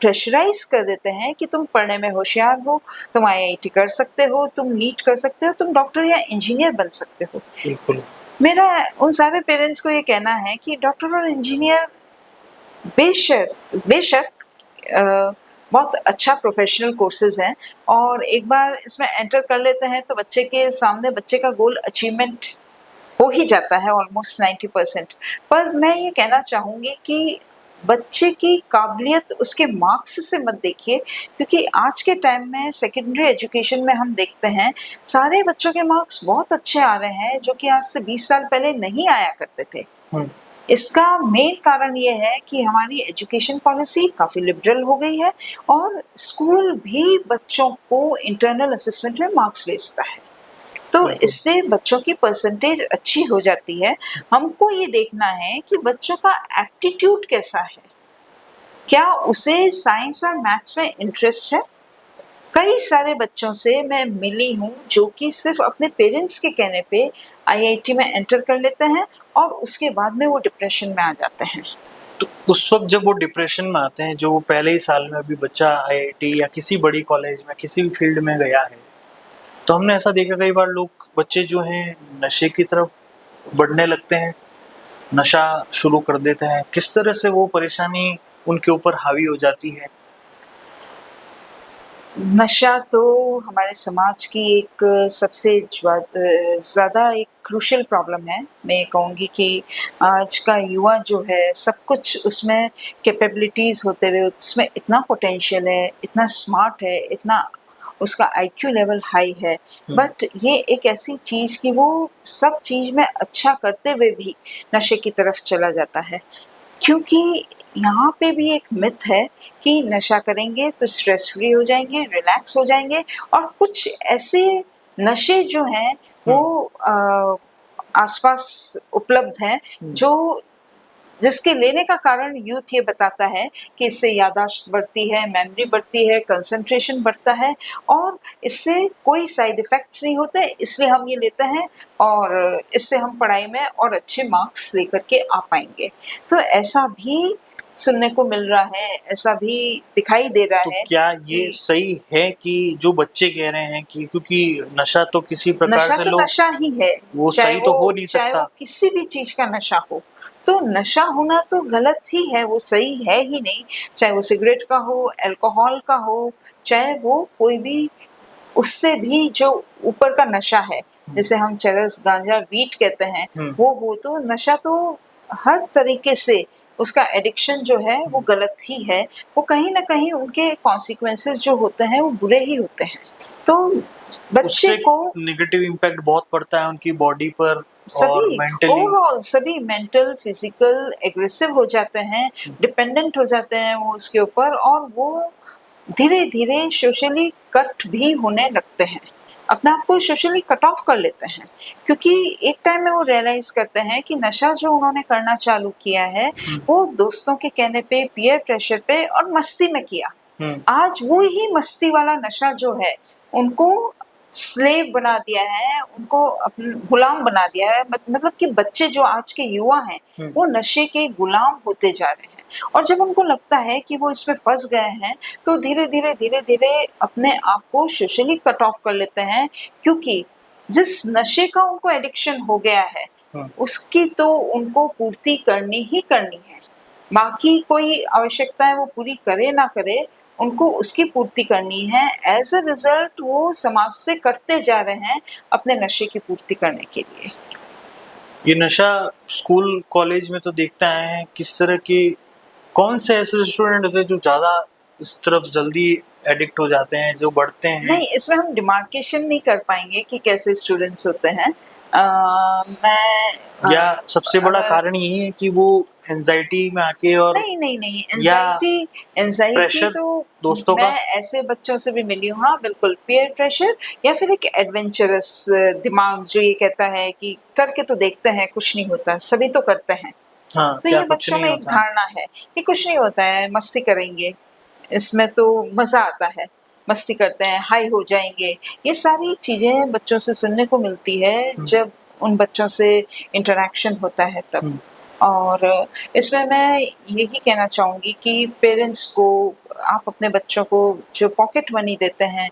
Speaker 1: प्रेशराइज़ कर देते हैं कि तुम पढ़ने में होशियार हो, तुम आईआईटी कर सकते हो, तुम नीट कर सकते हो, तुम डॉक्टर या इंजीनियर बन सकते हो।
Speaker 2: बिल्कुल।
Speaker 1: मेरा उन सारे पेरेंट्स को ये कहना है कि डॉक्टर और इंजीनियर बेशक बहुत अच्छा प्रोफ़ेशनल कोर्सेज़ हैं, और एक बार इसमें एंटर कर लेते हैं तो बच्चे के सामने बच्चे का गोल अचीवमेंट हो ही जाता है ऑलमोस्ट 90%। पर मैं ये कहना चाहूँगी कि बच्चे की काबिलियत उसके मार्क्स से मत देखिए, क्योंकि आज के टाइम में सेकेंडरी एजुकेशन में हम देखते हैं सारे बच्चों के मार्क्स बहुत अच्छे आ रहे हैं जो कि आज से 20 साल पहले नहीं आया करते थे।
Speaker 2: हुँ।
Speaker 1: इसका मेन कारण ये है कि हमारी एजुकेशन पॉलिसी काफ़ी लिबरल हो गई है और स्कूल भी बच्चों को इंटरनल असेसमेंट में मार्क्स भेजता है। तो
Speaker 2: बिल्कुल।
Speaker 1: इससे बच्चों की परसेंटेज अच्छी हो जाती है। हमको ये देखना है कि बच्चों का एप्टीट्यूड कैसा है? क्या उसे साइंस और मैथ्स में इंटरेस्ट है? कई सारे बच्चों से मैं मिली हूँ जो कि सिर्फ़ अपने पेरेंट्स के कहने पे आईआईटी में एंटर कर लेते हैं और उसके बाद में वो डिप्रेशन में आ जाते हैं।
Speaker 2: तो उस वक़्त जब वो डिप्रेशन में आते हैं, जो वो पहले ही साल में अभी बच्चा आईआईटी या किसी बड़ी कॉलेज में किसी भी फ़ील्ड में गया है, तो हमने ऐसा देखा कई बार लोग बच्चे जो हैं नशे की तरफ बढ़ने लगते हैं, नशा शुरू कर देते हैं। किस तरह से वो परेशानी उनके ऊपर हावी हो जाती है?
Speaker 1: नशा तो हमारे समाज की एक सबसे ज़्यादा एक क्रूशियल प्रॉब्लम है। मैं ये कहूँगी कि आज का युवा जो है सब कुछ उसमें कैपेबिलिटीज़ होते हुए उसमें इतना पोटेंशियल है, इतना स्मार्ट है, इतना उसका आईक्यू लेवल हाई है,
Speaker 2: हुँ।
Speaker 1: बट ये एक ऐसी चीज़ कि वो सब चीज़ में अच्छा करते हुए भी नशे की तरफ चला जाता है। क्योंकि यहाँ पे भी एक मिथ है कि नशा करेंगे तो स्ट्रेस फ्री हो जाएँगे, रिलैक्स हो जाएँगे, और कुछ ऐसे नशे जो हैं वो आस-पास उपलब्ध हैं
Speaker 2: हुँ।
Speaker 1: जो जिसके लेने का कारण यूथ ये बताता है कि इससे याददाश्त बढ़ती है, मेमोरी बढ़ती है, कंसंट्रेशन बढ़ता है और इससे कोई साइड इफ़ेक्ट्स नहीं होते, इसलिए हम ये लेते हैं और इससे हम पढ़ाई में और अच्छे मार्क्स लेकर के आ पाएँगे। तो ऐसा भी सुनने को मिल रहा है, ऐसा भी दिखाई दे रहा
Speaker 2: तो
Speaker 1: है
Speaker 2: क्या ये
Speaker 1: कि
Speaker 2: सही है कि जो बच्चे कह रहे हैं कि क्योंकि नशा तो किसी प्रकार
Speaker 1: नशा
Speaker 2: से
Speaker 1: तो
Speaker 2: लोग
Speaker 1: नशा ही है,
Speaker 2: वो सही तो हो नहीं
Speaker 1: चाहे वो
Speaker 2: सकता।
Speaker 1: किसी भी चीज़ का नशा हो। तो नशा होना तो गलत ही है, वो सही है ही नहीं। चाहे वो सिगरेट का हो, अल्कोहल का हो, चाहे वो कोई भी उससे भी जो ऊपर का नशा है,
Speaker 2: हुँ।
Speaker 1: जिसे हम चरस, गांजा, वीट कहते हैं,
Speaker 2: हुँ।
Speaker 1: वो हो तो नशा तो हर तरीके से उसका एडिक्शन जो है वो
Speaker 2: हुँ।
Speaker 1: गलत ही है। वो कहीं न कहीं उनके कॉन्सिक्वेंसेस जो होते हैं वो बुरे ही होते हैं। तो बच्चे
Speaker 2: उससे
Speaker 1: को
Speaker 2: नेगेटिव इम्पैक्ट बहुत पड़ता है उनकी बॉडी पर और
Speaker 1: सभी
Speaker 2: मेंटली।
Speaker 1: ओवरऑल सभी मेंटल, फिज़िकल एग्रेसिव हो जाते हैं, डिपेंडेंट हो जाते हैं वो उसके ऊपर, और वो धीरे-धीरे सोशली कट भी होने लगते हैं। अपने आप को सोशली कट ऑफ कर लेते हैं, क्योंकि एक टाइम में वो रियलाइज़ करते हैं कि नशा जो उन्होंने करना चालू किया है,
Speaker 2: हुँ।
Speaker 1: वो दोस्तों के कहने पे, पीयर प्रेशर पे और मस्ती में किया।
Speaker 2: हुँ।
Speaker 1: आज वो ही मस्ती वाला नशा जो है, उनको स्लेव बना दिया है, उनको गुलाम बना दिया है। मतलब कि बच्चे जो आज के युवा हैं,
Speaker 2: हुँ।
Speaker 1: वो नशे के गुलाम होते जा रहे हैं। और जब उनको लगता है कि वो इसमें फँस गए हैं, तो धीरे-धीरे अपने आप को सोशली कट ऑफ कर लेते हैं, क्योंकि जिस नशे का उनको एडिक्शन हो गया है, उसकी तो उनको पूर्ति करनी ही करनी है। बाकी कोई आवश्यकताएं वो पूरी करे ना करे, उनको उसकी पूर्ति करनी है। एज अ रिजल्ट वो समाज से कटते जा रहे हैं अपने नशे की पूर्ति करने के लिए।
Speaker 2: ये नशा स्कूल कॉलेज में तो देखते आए हैं, किस तरह की कौन से ऐसे स्टूडेंट होते हैं जो ज्यादा इस तरफ जल्दी एडिक्ट हो जाते हैं, जो बढ़ते हैं?
Speaker 1: नहीं, इसमें हम डिमार्केशन नहीं कर पाएंगे कि कैसे स्टूडेंट्स होते हैं। मैं
Speaker 2: या सबसे बड़ा
Speaker 1: अगर-
Speaker 2: कारण यही है कि वो एंजाइटी में आके और
Speaker 1: नहीं नहीं नहीं,
Speaker 2: या
Speaker 1: एंजाइटी
Speaker 2: प्रेशर
Speaker 1: तो
Speaker 2: दोस्तों का?
Speaker 1: मैं ऐसे बच्चों से भी मिली हूँ। हाँ बिल्कुल, पीयर प्रेशर या फिर एक एडवेंचरस दिमाग जो ये कहता है कि करके तो देखते हैं, कुछ नहीं होता, सभी तो करते हैं।
Speaker 2: हाँ,
Speaker 1: तो
Speaker 2: क्या
Speaker 1: ये
Speaker 2: कुछ
Speaker 1: बच्चों
Speaker 2: नहीं
Speaker 1: में एक
Speaker 2: होता?
Speaker 1: धारणा है कि कुछ नहीं होता है, मस्ती करेंगे, इसमें तो मजा आता है, मस्ती करते हैं, हाई हो जाएंगे। ये सारी चीजें बच्चों से सुनने को मिलती है जब उन बच्चों से इंटरेक्शन होता है तब। और इसमें मैं यही कहना चाहूंगी कि पेरेंट्स को, आप अपने बच्चों को जो पॉकेट मनी देते हैं,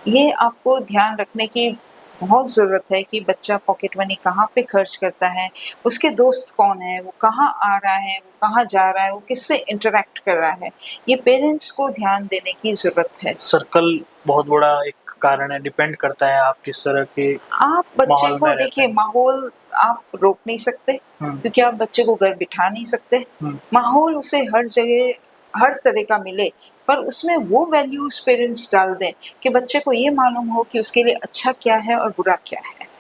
Speaker 1: ये आपको ध्यान रखने की बहुत ज़रूरत है कि बच्चा पॉकेट मनी कहाँ पे खर्च करता है, उसके दोस्त कौन है, वो कहाँ आ रहा है, वो कहाँ जा रहा है, वो किससे इंटरेक्ट कर रहा है। ये पेरेंट्स को ध्यान देने की ज़रूरत है।
Speaker 2: सर्कल बहुत बड़ा एक कारण है, डिपेंड करता है आप किस तरह के
Speaker 1: आप बच्चे
Speaker 2: माहौल
Speaker 1: को
Speaker 2: में रहते
Speaker 1: देखिए,
Speaker 2: हैं।
Speaker 1: माहौल आप रोक नहीं सकते क्योंकि आप बच्चे को घर बिठा नहीं सकते। माहौल उसे हर जगह हर तरह का मिले, पर उसमें वो वैल्यूज पेरेंट्स डाल दें कि बच्चे को ये मालूम हो कि उसके लिए अच्छा क्या है और बुरा क्या है।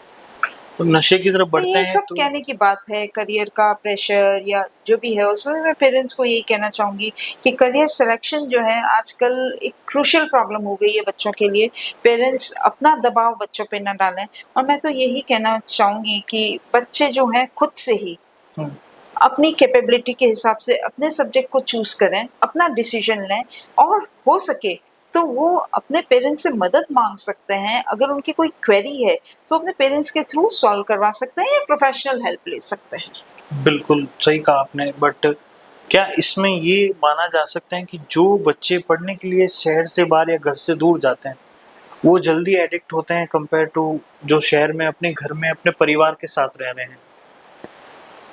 Speaker 2: तो नशे की तरफ
Speaker 1: तो
Speaker 2: बढ़ते
Speaker 1: ये
Speaker 2: हैं
Speaker 1: सब
Speaker 2: तो
Speaker 1: कहने की बात है, करियर का प्रेशर या जो भी है, उसमें मैं पेरेंट्स को यही कहना चाहूंगी कि करियर सिलेक्शन जो है आजकल एक क्रूशियल प्रॉब्लम हो गई है बच्चों के लिए। पेरेंट्स अपना दबाव बच्चों पे न डालें, और मैं तो यही कहना चाहूंगी कि बच्चे जो हैं खुद से ही अपनी कैपेबिलिटी के हिसाब से अपने सब्जेक्ट को चूज करें, अपना डिसीजन लें, और हो सके तो वो अपने पेरेंट्स से मदद मांग सकते हैं। अगर उनकी कोई क्वेरी है तो अपने पेरेंट्स के थ्रू सॉल्व करवा सकते हैं या प्रोफेशनल हेल्प ले सकते हैं।
Speaker 2: बिल्कुल सही कहा आपने। बट क्या इसमें ये माना जा सकता है कि जो बच्चे पढ़ने के लिए शहर से बाहर या घर से दूर जाते हैं वो जल्दी एडिक्ट होते हैं कंपेयर टू जो शहर में अपने घर में अपने परिवार के साथ रह रहे हैं?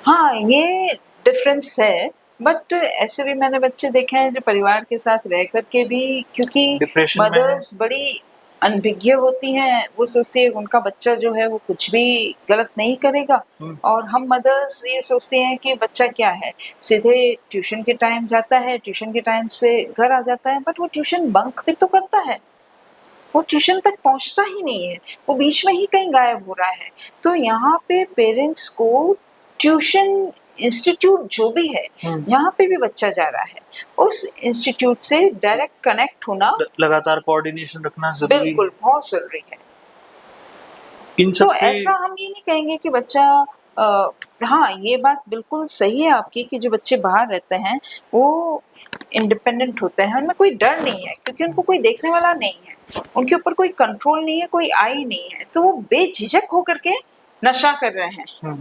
Speaker 1: हाँ, ये डिफरेंस है, बट ऐसे भी मैंने बच्चे देखे हैं जो परिवार के साथ रह करके भी, क्योंकि
Speaker 2: डिप्रेशन में है।
Speaker 1: मदर्स बड़ी अनभिज्ञ होती हैं, वो सोचती है उनका बच्चा जो है वो कुछ भी गलत नहीं करेगा, और हम मदर्स ये सोचते हैं कि बच्चा क्या है, सीधे ट्यूशन के टाइम जाता है, ट्यूशन के टाइम से घर आ जाता है, बट वो ट्यूशन बंक भी तो करता है, वो ट्यूशन तक पहुंचता ही नहीं है, वो बीच में ही कहीं गायब हो रहा है। तो यहाँ पे पेरेंट्स को ट्यूशन इंस्टीट्यूट जो भी है, यहाँ पे भी बच्चा जा रहा है, उस इंस्टीट्यूट से डायरेक्ट कनेक्ट होना
Speaker 2: लगातार कोऑर्डिनेशन रखना जरूरी
Speaker 1: बिल्कुल बहुत जरूरी है।
Speaker 2: इन
Speaker 1: तो
Speaker 2: सब से
Speaker 1: ऐसा हम ये नहीं कहेंगे कि बच्चा हाँ, ये बात बिल्कुल सही है आपकी कि जो बच्चे बाहर रहते हैं वो इंडिपेंडेंट होते हैं, उनमें कोई डर नहीं है क्योंकि उनको कोई देखने वाला नहीं है, उनके ऊपर कोई कंट्रोल नहीं है, कोई आई नहीं है, तो वो बेझिझक होकर के नशा कर रहे हैं।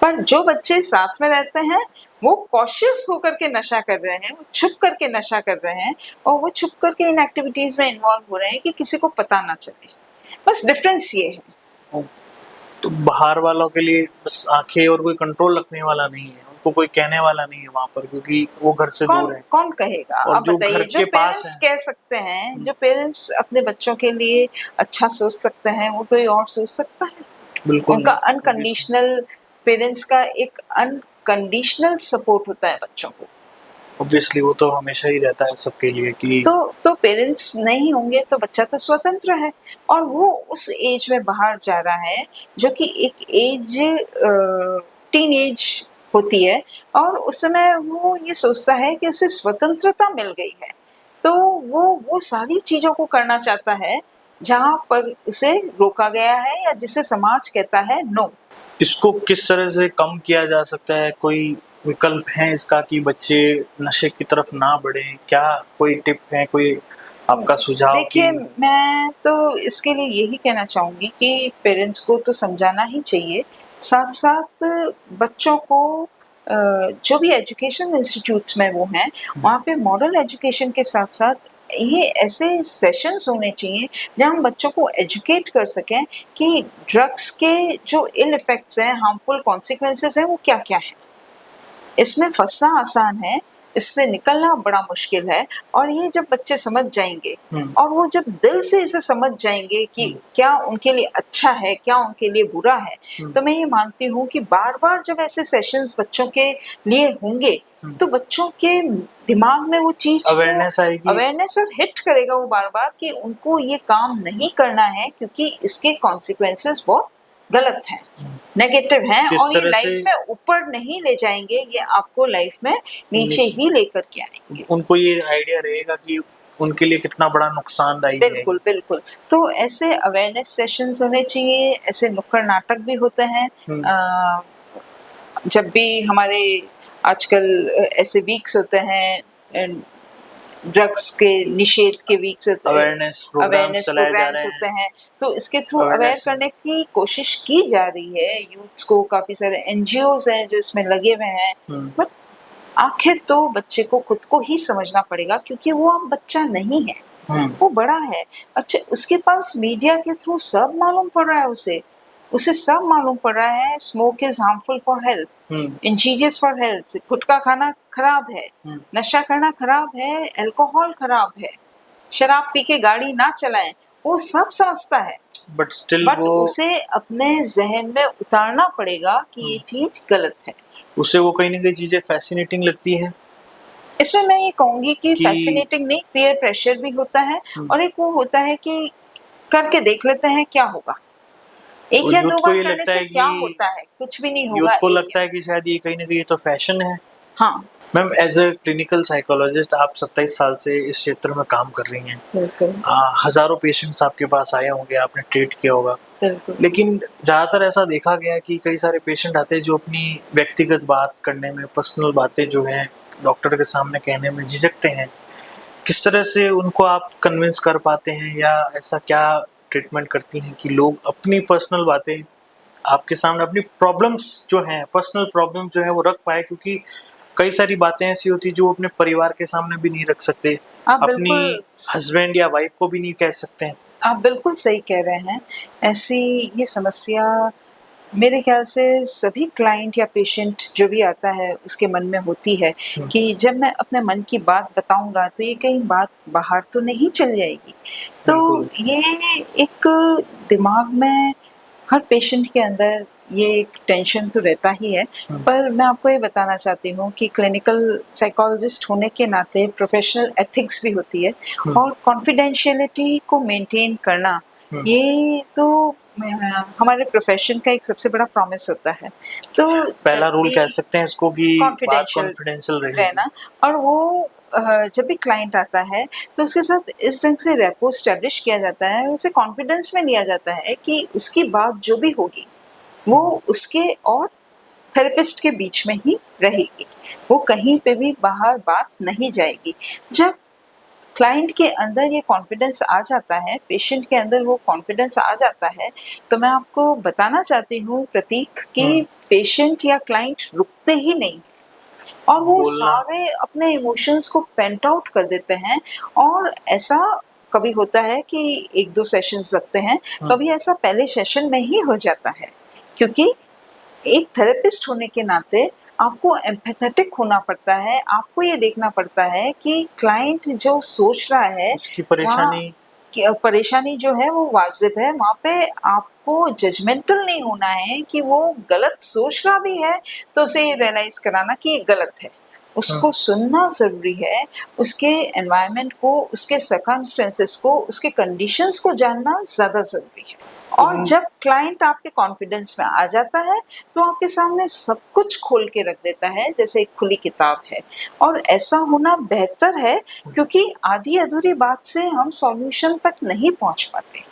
Speaker 1: पर जो बच्चे साथ में रहते हैं वो कॉशियस होकर के नशा कर रहे हैं, वो छुप करके नशा कर रहे हैं, और वो छुप करके इन एक्टिविटीज में इन्वॉल्व हो रहे हैं कि किसी को पता ना चले। बस डिफरेंस ये है।
Speaker 2: तो बाहर वालों के लिए बस आंखें, और कोई कंट्रोल रखने वाला नहीं है, उनको कोई कहने वाला नहीं है वहां पर, क्योंकि वो घर से दूर है।
Speaker 1: कौन कहेगा?
Speaker 2: और
Speaker 1: आप
Speaker 2: जो
Speaker 1: बताइए,
Speaker 2: घर
Speaker 1: जो
Speaker 2: के पास
Speaker 1: पेरेंट्स
Speaker 2: है
Speaker 1: कह सकते हैं, जो पेरेंट्स अपने बच्चों के लिए अच्छा सोच सकते हैं, वो कोई और सोच सकता है?
Speaker 2: बिल्कुल
Speaker 1: उनका
Speaker 2: नहीं।
Speaker 1: अनकंडीशनल, पेरेंट्स का एक अनकंडीशनल सपोर्ट होता है बच्चों को।
Speaker 2: ऑब्वियसली वो तो हमेशा ही रहता है सबके लिए कि
Speaker 1: तो पेरेंट्स नहीं होंगे तो बच्चा तो स्वतंत्र है, और वो उस एज में बाहर जा रहा है जो कि एक एज टीन एज होती है, और उस समय वो ये सोचता है कि उसे स्वतंत्रता मिल गई है, तो वो सारी चीजों को करना चाहता है जहां पर उसे रोका गया है या जिसे समाज कहता है नो।
Speaker 2: इसको किस तरह से कम किया जा सकता है? कोई विकल्प है इसका कि बच्चे नशे की तरफ ना बढ़ें? क्या कोई टिप है, कोई आपका सुझाव?
Speaker 1: देखिए, मैं तो इसके लिए यही कहना चाहूंगी कि पेरेंट्स को तो समझाना ही चाहिए, साथ साथ बच्चों को जो भी एजुकेशन इंस्टीट्यूट्स में वो हैं वहाँ पे मॉडल एजुकेशन के साथ साथ ये ऐसे सेशंस होने चाहिए जहाँ हम बच्चों को एजुकेट कर सकें कि ड्रग्स के जो इल इफेक्ट्स हैं, हार्मफुल कॉन्सिक्वेंसेस हैं, वो क्या क्या है। इसमें फंसना आसान है, इससे निकलना बड़ा मुश्किल है। और ये जब बच्चे समझ जाएंगे और वो जब दिल से इसे समझ जाएंगे कि क्या उनके लिए अच्छा है, क्या उनके लिए बुरा है, तो मैं ये मानती हूँ कि बार बार जब ऐसे सेशंस बच्चों के लिए होंगे तो बच्चों के दिमाग में वो चीज
Speaker 2: अवेयरनेस आएगी,
Speaker 1: अवेयरनेस और हिट करेगा वो बार बार कि उनको ये काम नहीं करना है, क्योंकि इसके कॉन्सिक्वेंसेस बहुत गलत हैं, नेगेटिव हैं,
Speaker 2: किस
Speaker 1: और ये
Speaker 2: तरह
Speaker 1: लाइफ
Speaker 2: से
Speaker 1: में ऊपर नहीं ले जाएंगे, ये आपको लाइफ में नीचे ही लेकर के आएंगे।
Speaker 2: उनको ये आइडिया रहेगा कि उनके लिए कितना बड़ा नुकसानदायी है।
Speaker 1: बिल्कुल बिल्कुल। तो ऐसे अवेयरनेस सेशंस होने चाहिए, ऐसे नुक्कड़ नाटक भी होते हैं। जब भी हमारे आजकल ऐसे वीक्स होते हैं, ड्रग्स के निषेध के वीक्स होते हैं,
Speaker 2: अवेयरनेस
Speaker 1: प्रोग्राम्स होते हैं, तो इसके थ्रू अवेयर करने की कोशिश की जा रही है यूथ्स को। काफी सारे एनजीओज हैं जो इसमें लगे हुए हैं, बट आखिर तो बच्चे को खुद को ही समझना पड़ेगा, क्योंकि वो अब बच्चा नहीं है, वो बड़ा है। अच्छा, उसके पास मीडिया के थ्रू सब मालूम पड़ रहा है, उसे सब मालूम पड़ रहा है। Smoke is harmful for health, injurious for health, गुटखा खाना खराब है, नशा करना खराब है, अल्कोहल खराब है, शराब पी के गाड़ी ना चलाएं, वो सब समझता है।
Speaker 2: बट स्टिल
Speaker 1: वो उसे अपने जहन में उतारना पड़ेगा कि ये चीज गलत है।
Speaker 2: उसे वो कहीं ना कहीं चीजें फैसिनेटिंग लगती है।
Speaker 1: इसमें मैं ये कहूंगी कि फैसिनेटिंग नहीं, पीयर प्रेशर भी होता है, और एक वो होता है कि करके देख लेते हैं क्या होगा। एक या दो बार करने से क्या होता है, कुछ भी नहीं होगा।
Speaker 2: यूथ को लगता है कि शायद ये कहीं ना कहीं तो फैशन है।
Speaker 1: हाँ
Speaker 2: ma'am, as a clinical psychologist आप 27 साल से इस क्षेत्र में काम कर रही हैं। हजारों पेशेंट्स आपके पास आए होंगे, आपने ट्रीट किया होगा। लेकिन ज्यादातर ऐसा देखा गया कि कई सारे पेशेंट आते हैं जो अपनी व्यक्तिगत बात करने में, पर्सनल बातें जो हैं डॉक्टर के सामने कहने में झिझकते हैं। किस तरह से उनको आप कन्विंस कर पाते हैं, या ऐसा क्या ट्रीटमेंट करती हैं कि लोग अपनी पर्सनल बातें आपके सामने, अपनी प्रॉब्लम्स जो हैं, पर्सनल प्रॉब्लम जो है वो रख पाए? क्योंकि कई सारी बातें ऐसी होती जो अपने परिवार के सामने भी नहीं रख सकते, अपनी हस्बैंड या वाइफ को भी नहीं कह सकते हैं।
Speaker 1: आप बिल्कुल सही कह रहे हैं। ऐसी ये समस्या मेरे ख्याल से सभी क्लाइंट या पेशेंट जो भी आता है उसके मन में होती है कि जब मैं अपने मन की बात बताऊंगा तो ये कहीं बात बाहर तो नहीं चल जाएगी। तो ये एक दिमाग में हर पेशेंट के अंदर ये एक टेंशन तो रहता ही है। पर मैं आपको ये बताना चाहती हूँ कि क्लिनिकल साइकोलॉजिस्ट होने के नाते प्रोफेशनल एथिक्स भी होती है, और कॉन्फिडेंशियलिटी को मेंटेन करना ये तो हमारे प्रोफेशन का एक सबसे बड़ा प्रॉमिस होता है। तो
Speaker 2: पहला रूल कह सकते हैं इसको कि कॉन्फिडेंशियल रहना।
Speaker 1: और वो जब भी क्लाइंट आता है तो उसके साथ इस ढंग से रेपो स्टैब्लिश किया जाता है, उसे कॉन्फिडेंस में लिया जाता है कि उसकी बात जो भी होगी वो उसके और थेरेपिस्ट के बीच में ही रहेगी, वो कहीं पे भी बाहर बात नहीं जाएगी। जब क्लाइंट के अंदर ये कॉन्फिडेंस आ जाता है, पेशेंट के अंदर वो कॉन्फिडेंस आ जाता है, तो मैं आपको बताना चाहती हूँ प्रतीक कि पेशेंट या क्लाइंट रुकते ही नहीं, और वो सारे अपने इमोशंस को पेंट आउट कर देते हैं। और ऐसा कभी होता है कि 1-2 सेशंस लगते हैं, कभी ऐसा पहले सेशन में ही हो जाता है, क्योंकि एक थेरेपिस्ट होने के नाते आपको एम्पैथेटिक होना पड़ता है। आपको ये देखना पड़ता है कि क्लाइंट जो सोच रहा है
Speaker 2: उसकी परेशानी
Speaker 1: जो है वो वाजिब है। वहाँ पे आपको जजमेंटल नहीं होना है कि वो गलत सोच रहा भी है तो उसे ये रियलाइज कराना कि ये गलत है। उसको सुनना जरूरी है, उसके एनवायरनमेंट को, उसके सर्कमस्टेंसेस को, उसके कंडीशंस को जानना ज्यादा जरूरी है। और जब क्लाइंट आपके कॉन्फिडेंस में आ जाता है तो आपके सामने सब कुछ खोल के रख देता है, जैसे एक खुली किताब है। और ऐसा होना बेहतर है, क्योंकि आधी अधूरी बात से हम सॉल्यूशन तक नहीं पहुंच पाते।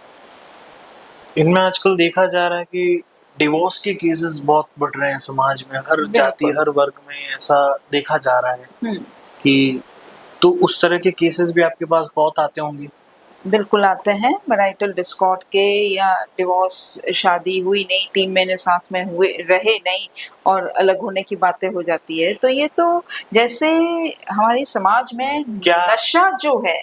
Speaker 2: इनमें आजकल देखा जा रहा है कि डिवोर्स के केसेस बहुत बढ़ रहे हैं समाज में, हर जाति हर वर्ग में ऐसा देखा जा रहा है कि, तो उस तरह के केसेस भी आपके पास बहुत आते होंगे।
Speaker 1: बिल्कुल आते हैं, मैरिटल डिस्कॉर्ड के, या डिवोर्स, शादी हुई नहीं, 3 महीने साथ में रहे नहीं और अलग होने की बातें हो जाती है। तो ये तो जैसे हमारी समाज में नशा जो है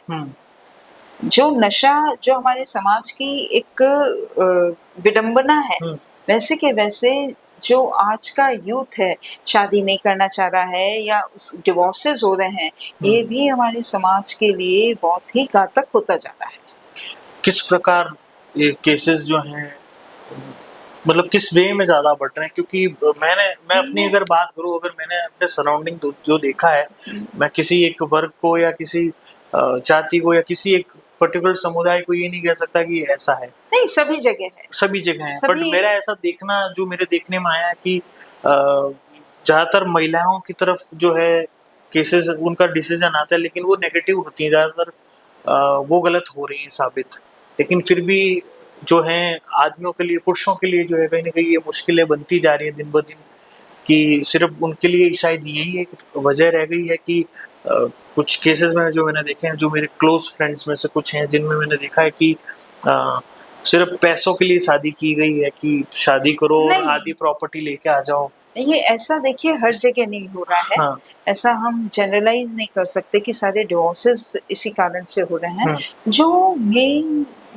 Speaker 1: जो नशा जो हमारे समाज की एक विडंबना है, वैसे के वैसे जो आज का यूथ है, शादी नहीं करना चाह रहा है या डिवोर्सेस हो रहे हैं, ये भी हमारे समाज के लिए बहुत ही घातक होता जा रहा है।
Speaker 2: किस प्रकार ये केसेस जो हैं, मतलब किस वे में ज्यादा बढ़ रहे हैं? क्योंकि मैं अपनी अगर बात करूं, अगर मैंने अपने सराउंडिंग जो देखा है, मैं किसी एक वर्ग को या किसी जाति को या किसी एक पर्टिकुलर समुदाय को ये नहीं कह सकता कि ऐसा है,
Speaker 1: नहीं, सभी जगह है।
Speaker 2: सभी जगह है। बट मेरा ऐसा देखना, जो मेरे देखने में आया है कि ज्यादातर महिलाओं की तरफ जो है केसेस, उनका डिसीजन आता है, लेकिन वो नेगेटिव होती है ज्यादातर, वो गलत हो रही है साबित। लेकिन फिर भी जो है आदमियों के लिए, पुरुषों के लिए जो है कहीं ना कहीं ये मुश्किलें बनती जा रही है दिन ब दिन, कि सिर्फ उनके लिए शायद यही एक वजह रह गई है कि कुछ केसेस में जो मैंने देखे हैं, जो मेरे क्लोज फ्रेंड्स में से कुछ हैं, जिनमें मैंने देखा है कि सिर्फ पैसों के लिए शादी की गई है, कि शादी करो और आधी प्रॉपर्टी लेके आ जाओ।
Speaker 1: ये ऐसा देखिए हर जगह नहीं हो रहा है।
Speaker 2: हाँ।
Speaker 1: ऐसा हम जनरलाइज नहीं कर सकते कि सारे डिवोर्सेस इसी कारण से हो रहे हैं। जो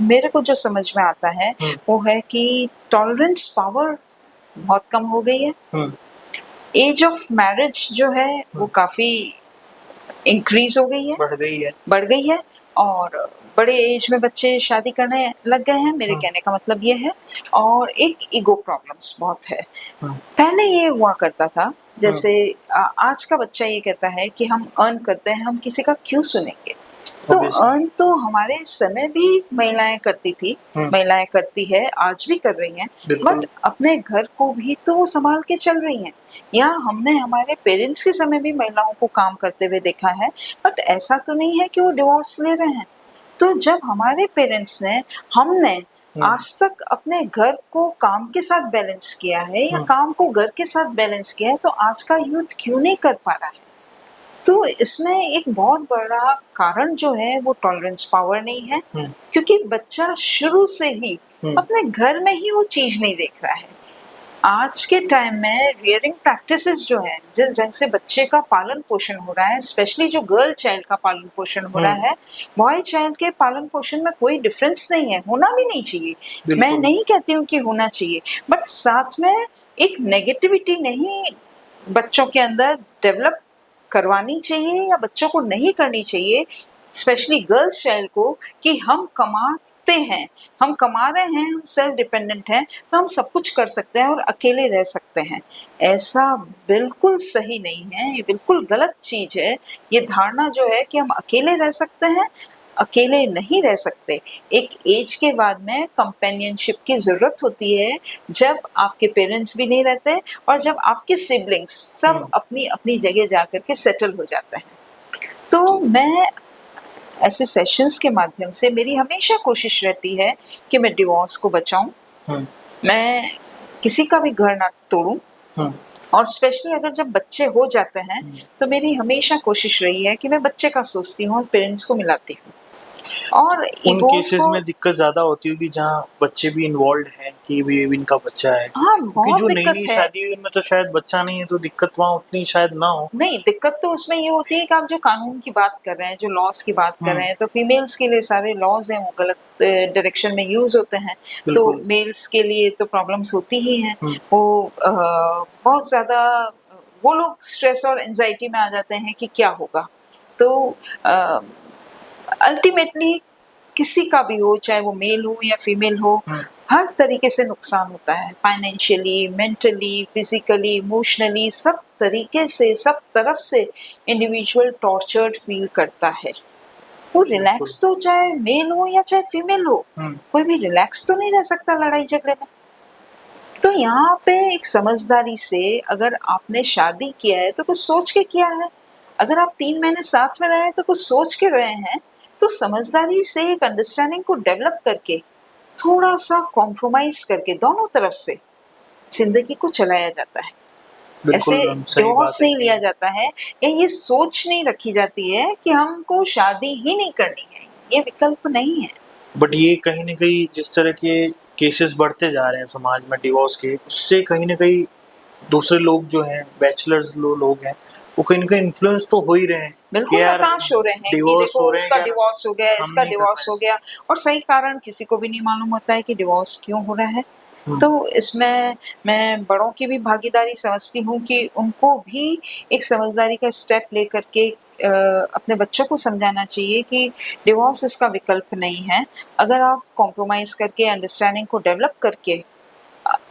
Speaker 1: मेरे को जो समझ में आता है वो है कि टॉलरेंस पावर बहुत कम हो गई है। एज ऑफ मैरिज जो है वो काफी इंक्रीज हो गई है, बढ़ गई है और बड़े एज में बच्चे शादी करने लग गए हैं। मेरे कहने का मतलब ये है। और एक ईगो प्रॉब्लम्स बहुत है। पहले ये हुआ करता था, जैसे आज का बच्चा ये कहता है कि हम अर्न करते हैं, हम किसी का क्यों सुनेंगे। तो अर्न तो हमारे समय भी महिलाएं करती थी, महिलाएं करती है, आज भी कर रही हैं, बट अपने घर को भी तो वो संभाल के चल रही हैं। या हमने हमारे पेरेंट्स के समय भी महिलाओं को काम करते हुए देखा है, बट ऐसा तो नहीं है कि वो डिवोर्स ले रहे हैं। तो जब हमारे पेरेंट्स ने, हमने आज तक अपने घर को काम के साथ बैलेंस किया है या काम को घर के साथ बैलेंस किया है, तो आज का यूथ क्यों नहीं कर पा रहा है। तो इसमें एक बहुत बड़ा कारण जो है वो टॉलरेंस पावर नहीं है, क्योंकि बच्चा शुरू से ही अपने घर में ही वो चीज नहीं देख रहा है। आज के टाइम में रियरिंग प्रैक्टिसेस जो है, जिस ढंग से बच्चे का पालन पोषण हो रहा है, स्पेशली जो गर्ल चाइल्ड का पालन पोषण हो रहा है, बॉय चाइल्ड के पालन पोषण में कोई डिफरेंस नहीं है, होना भी नहीं चाहिए। मैं नहीं कहती हूँ कि होना चाहिए, बट साथ में एक नेगेटिविटी नहीं बच्चों के अंदर डेवलप करवानी चाहिए या बच्चों को नहीं करनी चाहिए, स्पेशली गर्ल्स चाइल्ड को, कि हम कमाते हैं, हम कमा रहे हैं, हम सेल्फ डिपेंडेंट हैं, तो हम सब कुछ कर सकते हैं और अकेले रह सकते हैं। ऐसा बिल्कुल सही नहीं है, ये बिल्कुल गलत चीज है। ये धारणा जो है कि हम अकेले रह सकते हैं, अकेले नहीं रह सकते। एक एज के बाद में कंपेनियनशिप की जरूरत होती है, जब आपके पेरेंट्स भी नहीं रहते और जब आपके सिबलिंग्स सब अपनी अपनी जगह जाकर के सेटल हो जाते हैं। तो मैं ऐसे सेशंस के माध्यम से, मेरी हमेशा कोशिश रहती है कि मैं डिवोर्स को बचाऊं, मैं किसी का भी घर ना तोड़ूं, और स्पेशली अगर जब बच्चे हो जाते हैं तो मेरी हमेशा कोशिश रही है कि मैं बच्चे का सोचती हूँ और पेरेंट्स को मिलाती हूँ। और
Speaker 2: उन केसेस में दिक्कत ज्यादा होती होगी जहाँ बच्चे भी इन्वॉल्व हैं, कि भी इनका बच्चा है।
Speaker 1: हाँ,
Speaker 2: क्योंकि जो नई नई शादी हुई उनमें तो शायद बच्चा नहीं है, तो दिक्कत वहाँ उतनी शायद ना हो।
Speaker 1: नहीं, दिक्कत तो उसमें ये होती है कि आप जो कानून की बात कर रहे हैं, जो लॉज की बात कर रहे हैं, तो फीमेल्स के लिए सारे लॉज हैं वो गलत डायरेक्शन में यूज होते हैं, तो मेल्स के लिए तो प्रॉब्लम्स होती ही हैं। वो बहुत ज्यादा वो लोग स्ट्रेस और एंजाइटी में आ जाते हैं कि क्या होगा। तो अल्टीमेटली किसी का भी हो, चाहे वो मेल हो या फीमेल हो, हर तरीके से नुकसान होता है, फाइनेंशियली, मेंटली, फिजिकली, इमोशनली, सब तरीके से, सब तरफ से इंडिविजुअल टॉर्चर्ड फील करता है। वो रिलैक्स तो चाहे मेल हो या चाहे फीमेल हो, कोई भी रिलैक्स तो नहीं रह सकता लड़ाई झगड़े में। तो यहाँ पे एक समझदारी से, अगर आपने शादी किया है तो कुछ सोच के किया है, अगर आप 3 महीने साथ में रहे हैं तो कुछ सोच के रहे हैं, तो समझदारी से एक अंडरस्टैंडिंग को डेवलप करके, थोड़ा सा कॉम्प्रोमाइज करके दोनों तरफ से जिंदगी को चलाया जाता है। ऐसे डिवोर्स नहीं लिया जाता है, या ये सोच नहीं रखी जाती है कि हमको शादी ही नहीं करनी है, ये विकल्प नहीं है।
Speaker 2: बट ये कहीं ना कहीं जिस तरह के केसेस बढ़ते जा रहे हैं समाज में डिवोर्स के, उससे कहीं ना कहीं दूसरे लोग जो हैं बैचलर्स लोग हैं वो कहीं ना कहीं इन्फ्लुएंस तो हो ही रहे हैं
Speaker 1: बिल्कुल
Speaker 2: कि यार
Speaker 1: हताश हो रहे हैं कि
Speaker 2: डिवोर्स
Speaker 1: देखो
Speaker 2: हो रहे हैं
Speaker 1: उसका
Speaker 2: यार,
Speaker 1: डिवोर्स हो गया,
Speaker 2: हम
Speaker 1: इसका
Speaker 2: नहीं कर
Speaker 1: डिवोर्स
Speaker 2: रहे
Speaker 1: हो गया, और सही कारण किसी को भी नहीं मालूम होता है कि डिवोर्स क्यों हो रहा है।
Speaker 2: हैं।
Speaker 1: तो इसमें मैं बड़ों की भी भागीदारी समझती हूँ कि उनको भी एक समझदारी का स्टेप लेकर के अपने बच्चों को समझाना चाहिए कि डिवोर्स इसका विकल्प नहीं है। अगर आप कॉम्प्रोमाइज़ करके अंडरस्टैंडिंग को डेवलप करके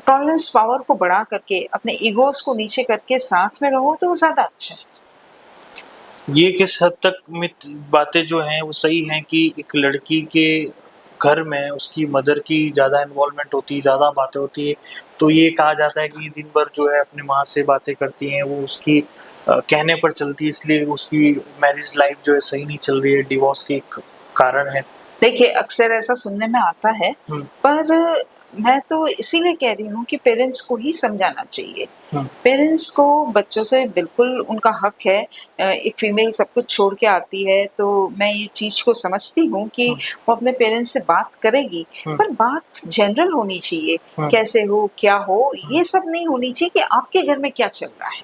Speaker 1: टॉलरेंस पावर को बढ़ा करके अपने ईगोज़ को नीचे करके साथ में रहो तो वो ज़्यादा अच्छा है।
Speaker 2: ये किस हद तक मित बातें जो हैं वो सही हैं कि एक लड़की के घर में उसकी मदर की ज़्यादा इन्वॉल्वमेंट होती है, ज़्यादा बातें होती है, तो ये कहा जाता है कि दिन भर जो है अपनी माँ से बातें करती हैं, वो उसकी कहने पर चलती है, इसलिए उसकी मैरिज लाइफ जो है सही नहीं चल रही है, डिवोर्स के कारण है।
Speaker 1: देखिए, अक्सर ऐसा सुनने में आता है,
Speaker 2: हुँ,
Speaker 1: पर मैं तो इसीलिए कह रही हूँ कि पेरेंट्स को ही समझाना चाहिए।
Speaker 2: हुँ,
Speaker 1: पेरेंट्स को बच्चों से बिल्कुल उनका हक है। एक फीमेल सब कुछ छोड़ के आती है, तो मैं ये चीज़ को समझती हूँ कि
Speaker 2: हुँ,
Speaker 1: वो अपने पेरेंट्स से बात करेगी,
Speaker 2: हुँ,
Speaker 1: पर बात जनरल होनी चाहिए।
Speaker 2: हुँ,
Speaker 1: कैसे हो, क्या हो,
Speaker 2: हुँ,
Speaker 1: ये सब नहीं होनी चाहिए कि आपके घर में क्या चल रहा है।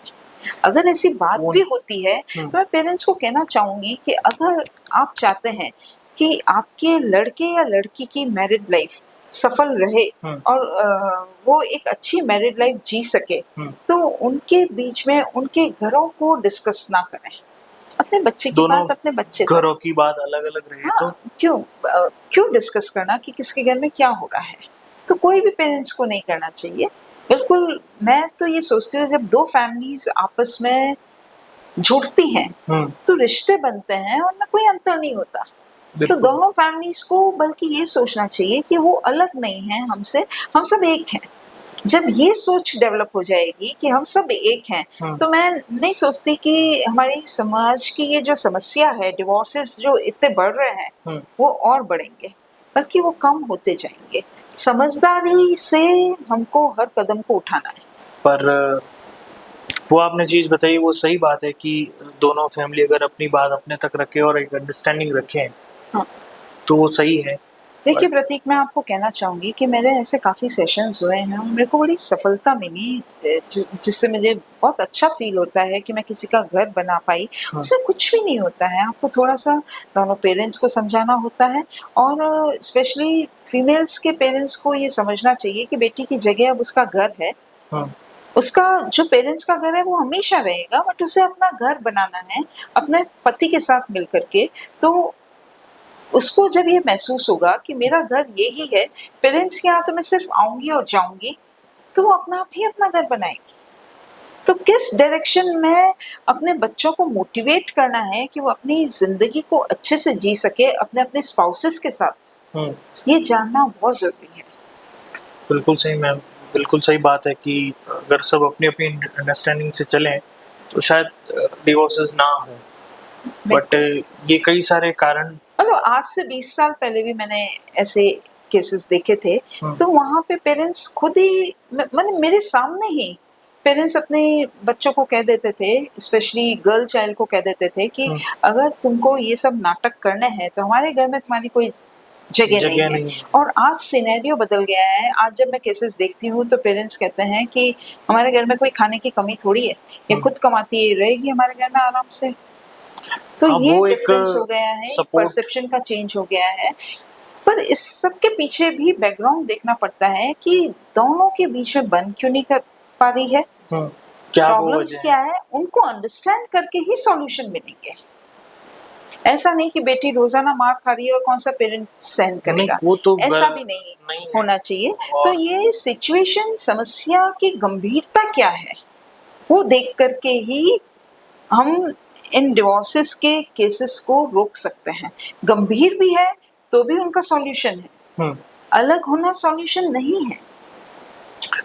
Speaker 1: अगर ऐसी बात
Speaker 2: वो
Speaker 1: भी होती है,
Speaker 2: हुँ,
Speaker 1: तो मैं पेरेंट्स को कहना चाहूँगी कि अगर आप चाहते हैं कि आपके लड़के या लड़की की मैरिड लाइफ सफल रहे
Speaker 2: हुँ,
Speaker 1: और वो एक अच्छी मैरिड लाइफ जी सके,
Speaker 2: हुँ,
Speaker 1: तो उनके बीच में उनके घरों को डिस्कस ना करें। अपने बच्चे की
Speaker 2: दोनों
Speaker 1: बात अपने बच्चे तक।
Speaker 2: घरों की बात अलग-अलग रहे
Speaker 1: हाँ,
Speaker 2: तो
Speaker 1: क्यों डिस्कस करना कि किसके घर में क्या हो रहा है? तो कोई भी पेरेंट्स को नहीं करना चाहिए। बिल्कुल, मैं तो ये सोचती हूँ जब 2 फैमिलीज़ आपस में जुड़ती हैं,
Speaker 2: हुँ,
Speaker 1: तो रिश्ते बनते हैं और ना कोई अंतर नहीं होता। तो
Speaker 2: बिल्कुल,
Speaker 1: दोनों फैमिलीज़ को बल्कि ये सोचना चाहिए कि वो अलग नहीं हैं हमसे, हम सब एक हैं। जब ये सोच डेवलप हो जाएगी कि हम सब एक हैं,
Speaker 2: हुँ,
Speaker 1: तो मैं नहीं सोचती कि हमारी समाज की ये जो समस्या है, डिवोर्सेस जो इतने बढ़ रहे हैं,
Speaker 2: हुँ,
Speaker 1: वो और बढ़ेंगे, बल्कि वो कम होते जाएँगे। समझदारी से हमको हर कदम को उठाना है।
Speaker 2: पर वो आपने चीज़ बताई वो सही बात है कि दोनों फैमिली अगर अपनी बात अपने तक रखे और एक अंडरस्टैंडिंग रखें,
Speaker 1: हाँ।
Speaker 2: तो वो सही है।
Speaker 1: देखिए
Speaker 2: बट
Speaker 1: प्रतीक, मैं आपको कहना चाहूँगी कि मेरे ऐसे काफ़ी सेशंस हुए हैं और मेरे को बड़ी सफलता मिली, जिससे मुझे बहुत अच्छा फ़ील होता है कि मैं किसी का घर बना पाई।
Speaker 2: हुँ,
Speaker 1: उससे कुछ भी नहीं होता है, आपको थोड़ा-सा दोनों पेरेंट्स को समझाना होता है और स्पेशली फीमेल्स के पेरेंट्स को ये समझना चाहिए कि बेटी की जगह अब उसका घर है।
Speaker 2: हुँ,
Speaker 1: उसका जो पेरेंट्स का घर है वो हमेशा रहेगा, बट उसे अपना घर बनाना है, अपने पति के साथ मिल कर के। तो उसको जब ये महसूस होगा कि मेरा घर यही है, पेरेंट्स के यहाँ तो मैं सिर्फ आऊँगी और जाऊँगी, तो वो अपना आप ही अपना घर बनाएगी। तो किस डायरेक्शन में अपने बच्चों को मोटिवेट करना है कि वो अपनी ज़िंदगी को अच्छे से जी सके अपने-अपने स्पाउसेस के साथ,
Speaker 2: हुँ,
Speaker 1: ये जानना बहुत ज़रूरी है।
Speaker 2: बिल्कुल सही मैम, बिल्कुल सही बात है कि अगर सब अपनी-अपनी अंडरस्टैंडिंग से चलें, तो शायद डिवोर्सेस ना हों। बट
Speaker 1: बिल्कुल,
Speaker 2: ये कई सारे कारण
Speaker 1: मतलब आज से 20 साल पहले भी मैंने ऐसे केसेस देखे थे,
Speaker 2: हुँ,
Speaker 1: तो वहाँ पे पेरेंट्स खुद ही मतलब मेरे सामने ही पेरेंट्स अपने बच्चों को कह देते थे, स्पेशली गर्ल चाइल्ड को कह देते थे कि
Speaker 2: हुँ,
Speaker 1: अगर तुमको ये सब नाटक करने हैं, तो हमारे घर में तुम्हारी कोई जगह नहीं
Speaker 2: जगह
Speaker 1: है।
Speaker 2: नहीं है।
Speaker 1: और आज सिनेरियो बदल गया है, आज जब मैं केसेस देखती हूँ, तो पेरेंट्स कहते हैं कि हमारे घर में कोई खाने की कमी थोड़ी है, ये
Speaker 2: हुँ,
Speaker 1: खुद कमाती है, रहेगी हमारे घर में आराम से। तो
Speaker 2: हाँ,
Speaker 1: ये
Speaker 2: वो एक
Speaker 1: डिफरेंस हो गया है, एक
Speaker 2: सपोर्ट
Speaker 1: परसेप्शन का चेंज हो गया है। पर इस सब के पीछे भी बैकग्राउंड देखना पड़ता है कि दोनों के बीच में बन क्यों नहीं कर पा रही है,
Speaker 2: हुँ, क्या वो
Speaker 1: प्रॉब्लम्स
Speaker 2: वजह
Speaker 1: क्या
Speaker 2: है?
Speaker 1: है, उनको अंडरस्टैंड करके ही सॉल्यूशन मिलेंगे। ऐसा नहीं कि बेटी रोजाना मार खा रही है और कौन सा पेरेंट सहन
Speaker 2: नहीं,
Speaker 1: करेगा,
Speaker 2: वो तो
Speaker 1: ऐसा भी नहीं
Speaker 2: नहीं है
Speaker 1: होना चाहिए। तो
Speaker 2: और
Speaker 1: ये सिचुएशन, समस्या की गंभीरता क्या है, वो देख करके ही हम इन डिवोर्सेस के केसेस को रोक सकते हैं। गंभीर भी है तो भी उनका सॉल्यूशन है,
Speaker 2: हुँ,
Speaker 1: अलग होना सॉल्यूशन नहीं है।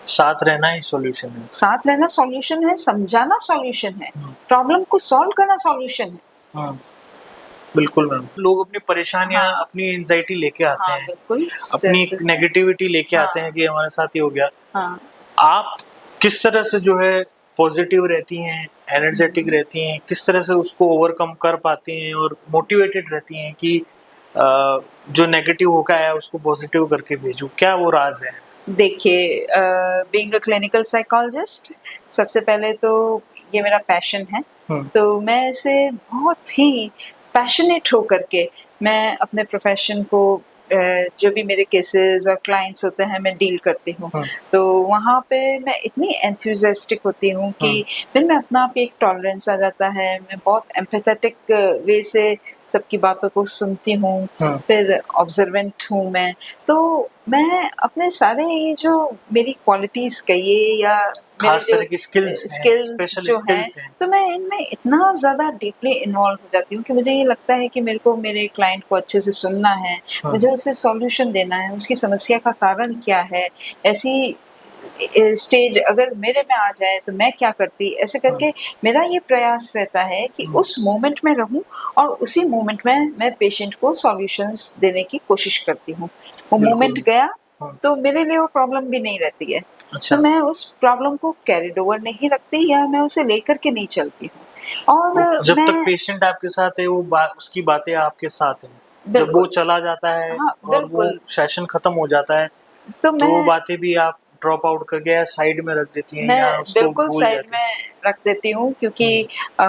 Speaker 2: साथ रहना ही सॉल्यूशन है।
Speaker 1: साथ रहना सॉल्यूशन है, समझाना सॉल्यूशन है,
Speaker 2: हुँ,
Speaker 1: प्रॉब्लम को सॉल्व करना सॉल्यूशन है।
Speaker 2: हुँ, बिल्कुल मैम। लोग अपनी परेशानियाँ,
Speaker 1: हाँ,
Speaker 2: अपनी एंग्ज़ायटी लेके आते
Speaker 1: हाँ,
Speaker 2: हैं,
Speaker 1: बिल्कुल
Speaker 2: अपनी
Speaker 1: स्ट्रेस
Speaker 2: एक नेगेटिविटी लेके आते
Speaker 1: हाँ,
Speaker 2: हैं कि हमारे साथ ये हो गया।
Speaker 1: हाँ।
Speaker 2: आप किस तरह से जो है पॉजिटिव रहती हैं, एनर्जेटिक रहती हैं, किस तरह से उसको ओवरकम कर पाती हैं और मोटिवेटेड रहती हैं कि जो नेगेटिव होकर आया उसको पॉजिटिव करके भेजूँ, क्या वो राज़ है?
Speaker 1: देखिए, बीइंग अ क्लिनिकल साइकोलॉजिस्ट, सबसे पहले तो ये मेरा पैशन है। तो मैं इसे बहुत ही पैशनेट होकर के मैं अपने प्रोफ़ेशन को जो भी मेरे केसेस और क्लाइंट्स होते हैं मैं डील करती हूँ। तो वहाँ पे मैं इतनी एंथुसियास्टिक होती हूँ कि फिर मैं अपना आप एक टॉलरेंस आ जाता है, मैं बहुत एम्पैथेटिक वे से सबकी बातों को सुनती हूँ, फिर ऑब्जर्वेंट हूँ मैं। तो मैं अपने सारे ये जो मेरी क्वालिटीज़ कहिए या मेरे
Speaker 2: खास
Speaker 1: जो
Speaker 2: तरह की स्किल्स
Speaker 1: स्किल्स जो हैं, तो मैं इनमें इतना ज़्यादा डीपली इन्वॉल्व हो जाती हूँ कि मुझे ये लगता है कि मेरे को मेरे क्लाइंट को अच्छे से सुनना है, मुझे उसे सॉल्यूशन देना है, उसकी समस्या का कारण क्या है, ऐसी स्टेज अगर मेरे में आ जाए तो मैं क्या करती, ऐसे करके मेरा ये प्रयास रहता है कि उस मोमेंट में रहूं और उसी मोमेंट में मैं पेशेंट को सॉल्यूशंस देने की कोशिश करती हूँ। वो मोमेंट गया तो मेरे लिए वो प्रॉब्लम भी नहीं रहती है।
Speaker 2: अच्छा।
Speaker 1: तो मैं उस प्रॉब्लम को कैरिड ओवर नहीं रखती या मैं उसे लेकर के नहीं चलती हूँ। और
Speaker 2: जब तक
Speaker 1: मैं
Speaker 2: पेशेंट आपके साथ है वो उसकी बातें आपके साथ हैं। जब वो
Speaker 1: बिल्कुल,
Speaker 2: चला जाता है
Speaker 1: हाँ,
Speaker 2: और वो
Speaker 1: बिल्कुल।
Speaker 2: सेशन खत्म हो जाता है
Speaker 1: तो
Speaker 2: तो वो
Speaker 1: मैं
Speaker 2: बातें भी आप ड्रॉप आउट करके या साइड में रख देती हैं या
Speaker 1: मैं
Speaker 2: उसको
Speaker 1: बिल्कुल
Speaker 2: भूल
Speaker 1: साइड
Speaker 2: जाती हैं?
Speaker 1: में रख देती हूँ क्योंकि अ,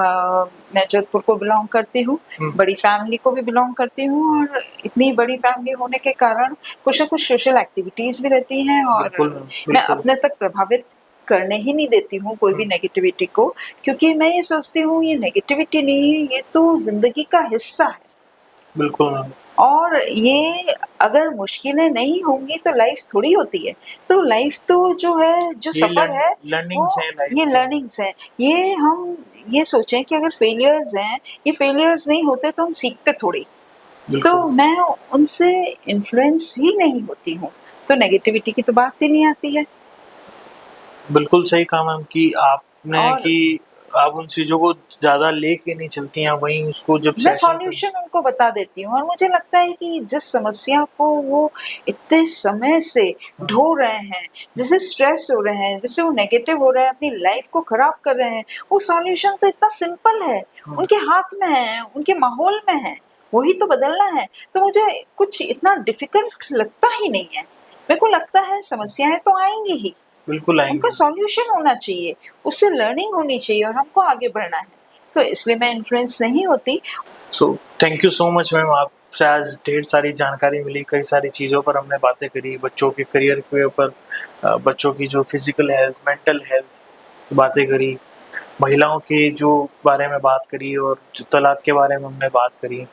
Speaker 1: मैं जोधपुर को बिलॉन्ग करती हूँ, बड़ी फैमिली को भी बिलॉन्ग करती हूँ और इतनी बड़ी फैमिली होने के कारण कुछ न कुछ सोशल एक्टिविटीज़ भी रहती हैं और
Speaker 2: बिल्कुल मैम,
Speaker 1: मैं
Speaker 2: बिल्कुल।
Speaker 1: अपने तक प्रभावित करने ही नहीं देती हूँ कोई भी नेगेटिविटी को, क्योंकि मैं ये सोचती हूँ ये नेगेटिविटी नहीं है, ये तो ज़िंदगी का हिस्सा है।
Speaker 2: बिल्कुल मैम।
Speaker 1: और ये अगर मुश्किलें नहीं होंगी तो लाइफ थोड़ी होती है। तो लाइफ तो जो है, जो
Speaker 2: ये
Speaker 1: सफ़र है वो
Speaker 2: लर्निंग्स हैं लाइफ
Speaker 1: ये
Speaker 2: के।
Speaker 1: लर्निंग्स हैं। ये हम ये सोचें कि अगर फेलियर्स हैं, ये फेलियर्स नहीं होते तो हम सीखते थोड़ी। तो
Speaker 2: बिल्कुल।
Speaker 1: मैं उनसे इन्फ्लुएंस ही नहीं होती हूँ, तो नेगेटिविटी की तो बात ही नहीं आती है।
Speaker 2: बिल्कुल सही कहा मैम कि आपने
Speaker 1: और
Speaker 2: कि आप उन चीज़ों को ज़्यादा लेके नहीं चलती हैं, वहीं उसको जब
Speaker 1: मैं
Speaker 2: सेशन पे
Speaker 1: सॉल्यूशन उनको बता देती हूँ और मुझे लगता है कि जिस समस्या को वो इतने समय से ढो रहे हैं, जिससे स्ट्रेस हो रहे हैं, जिससे वो नेगेटिव हो रहे हैं, अपनी लाइफ को खराब कर रहे हैं, वो सॉल्यूशन तो इतना सिंपल है, उनके हाथ में है, उनके माहौल में है, वही तो बदलना है। तो मुझे कुछ इतना डिफिकल्ट लगता ही नहीं है। मेरे को लगता है समस्याएं तो आएंगी ही,
Speaker 2: बिल्कुल
Speaker 1: उनका
Speaker 2: आएँगी।
Speaker 1: सॉल्यूशन होना चाहिए, उससे लर्निंग होनी चाहिए और हमको आगे बढ़ना है। तो इसलिए मैं इन्फ्लुएंस नहीं होती।
Speaker 2: So thank you so much ma'am, आपसे आज ढेर सारी जानकारी मिली, कई सारी चीज़ों पर हमने बातें करी, बच्चों के करियर के ऊपर, बच्चों की जो फिज़िकल हेल्थ, मेंटल हेल्थ बातें करी, महिलाओं के जो बारे में बात करी और जो तलाक के बारे में हमने बात करी।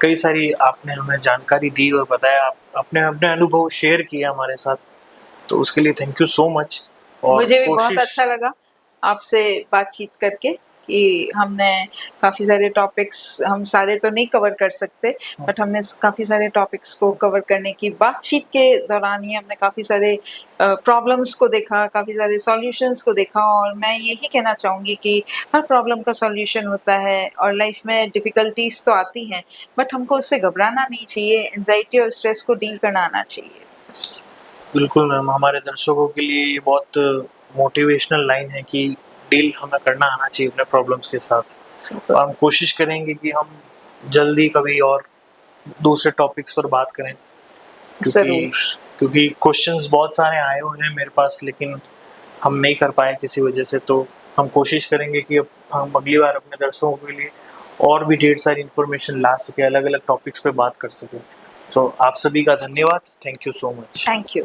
Speaker 2: कई सारी आपने हमें जानकारी दी और बताया, आप अपने अपने अनुभव शेयर किए हमारे साथ, तो उसके लिए थैंक यू सो मच। और
Speaker 1: मुझे भी बहुत
Speaker 2: कोशिश
Speaker 1: अच्छा लगा आपसे बातचीत करके कि हमने काफ़ी सारे टॉपिक्स, हम सारे तो नहीं कवर कर सकते, बट हमने काफ़ी सारे टॉपिक्स को कवर करने की बातचीत के दौरान ही हमने काफ़ी सारे प्रॉब्लम्स को देखा, काफ़ी सारे सॉल्यूशंस को देखा और मैं यही कहना चाहूँगी कि हर प्रॉब्लम का सॉल्यूशन होता है और लाइफ में डिफ़िकल्टीज़ तो आती हैं, बट हमको उससे घबराना नहीं चाहिए, एंग्ज़ायटी और स्ट्रेस को डील करना आना चाहिए। बस।
Speaker 2: बिल्कुल मैम, हमारे दर्शकों के लिए ये बहुत मोटिवेशनल लाइन है कि डील हमें करना आना चाहिए अपने प्रॉब्लम्स के साथ। और हम कोशिश करेंगे कि हम जल्दी कभी और दूसरे टॉपिक्स पर बात करें, क्योंकि
Speaker 1: ज़रूर।
Speaker 2: क्योंकि क्वेश्चंस बहुत सारे आए हुए हैं मेरे पास, लेकिन हम नहीं कर पाए किसी वजह से। तो हम कोशिश करेंगे कि अब हम अगली बार अपने दर्शकों के लिए और भी ढेर सारी इन्फॉर्मेशन ला सकें, अलग-अलग टॉपिक्स पे बात कर सकें। सो आप सभी का धन्यवाद। Thank you so much.
Speaker 1: Thank you.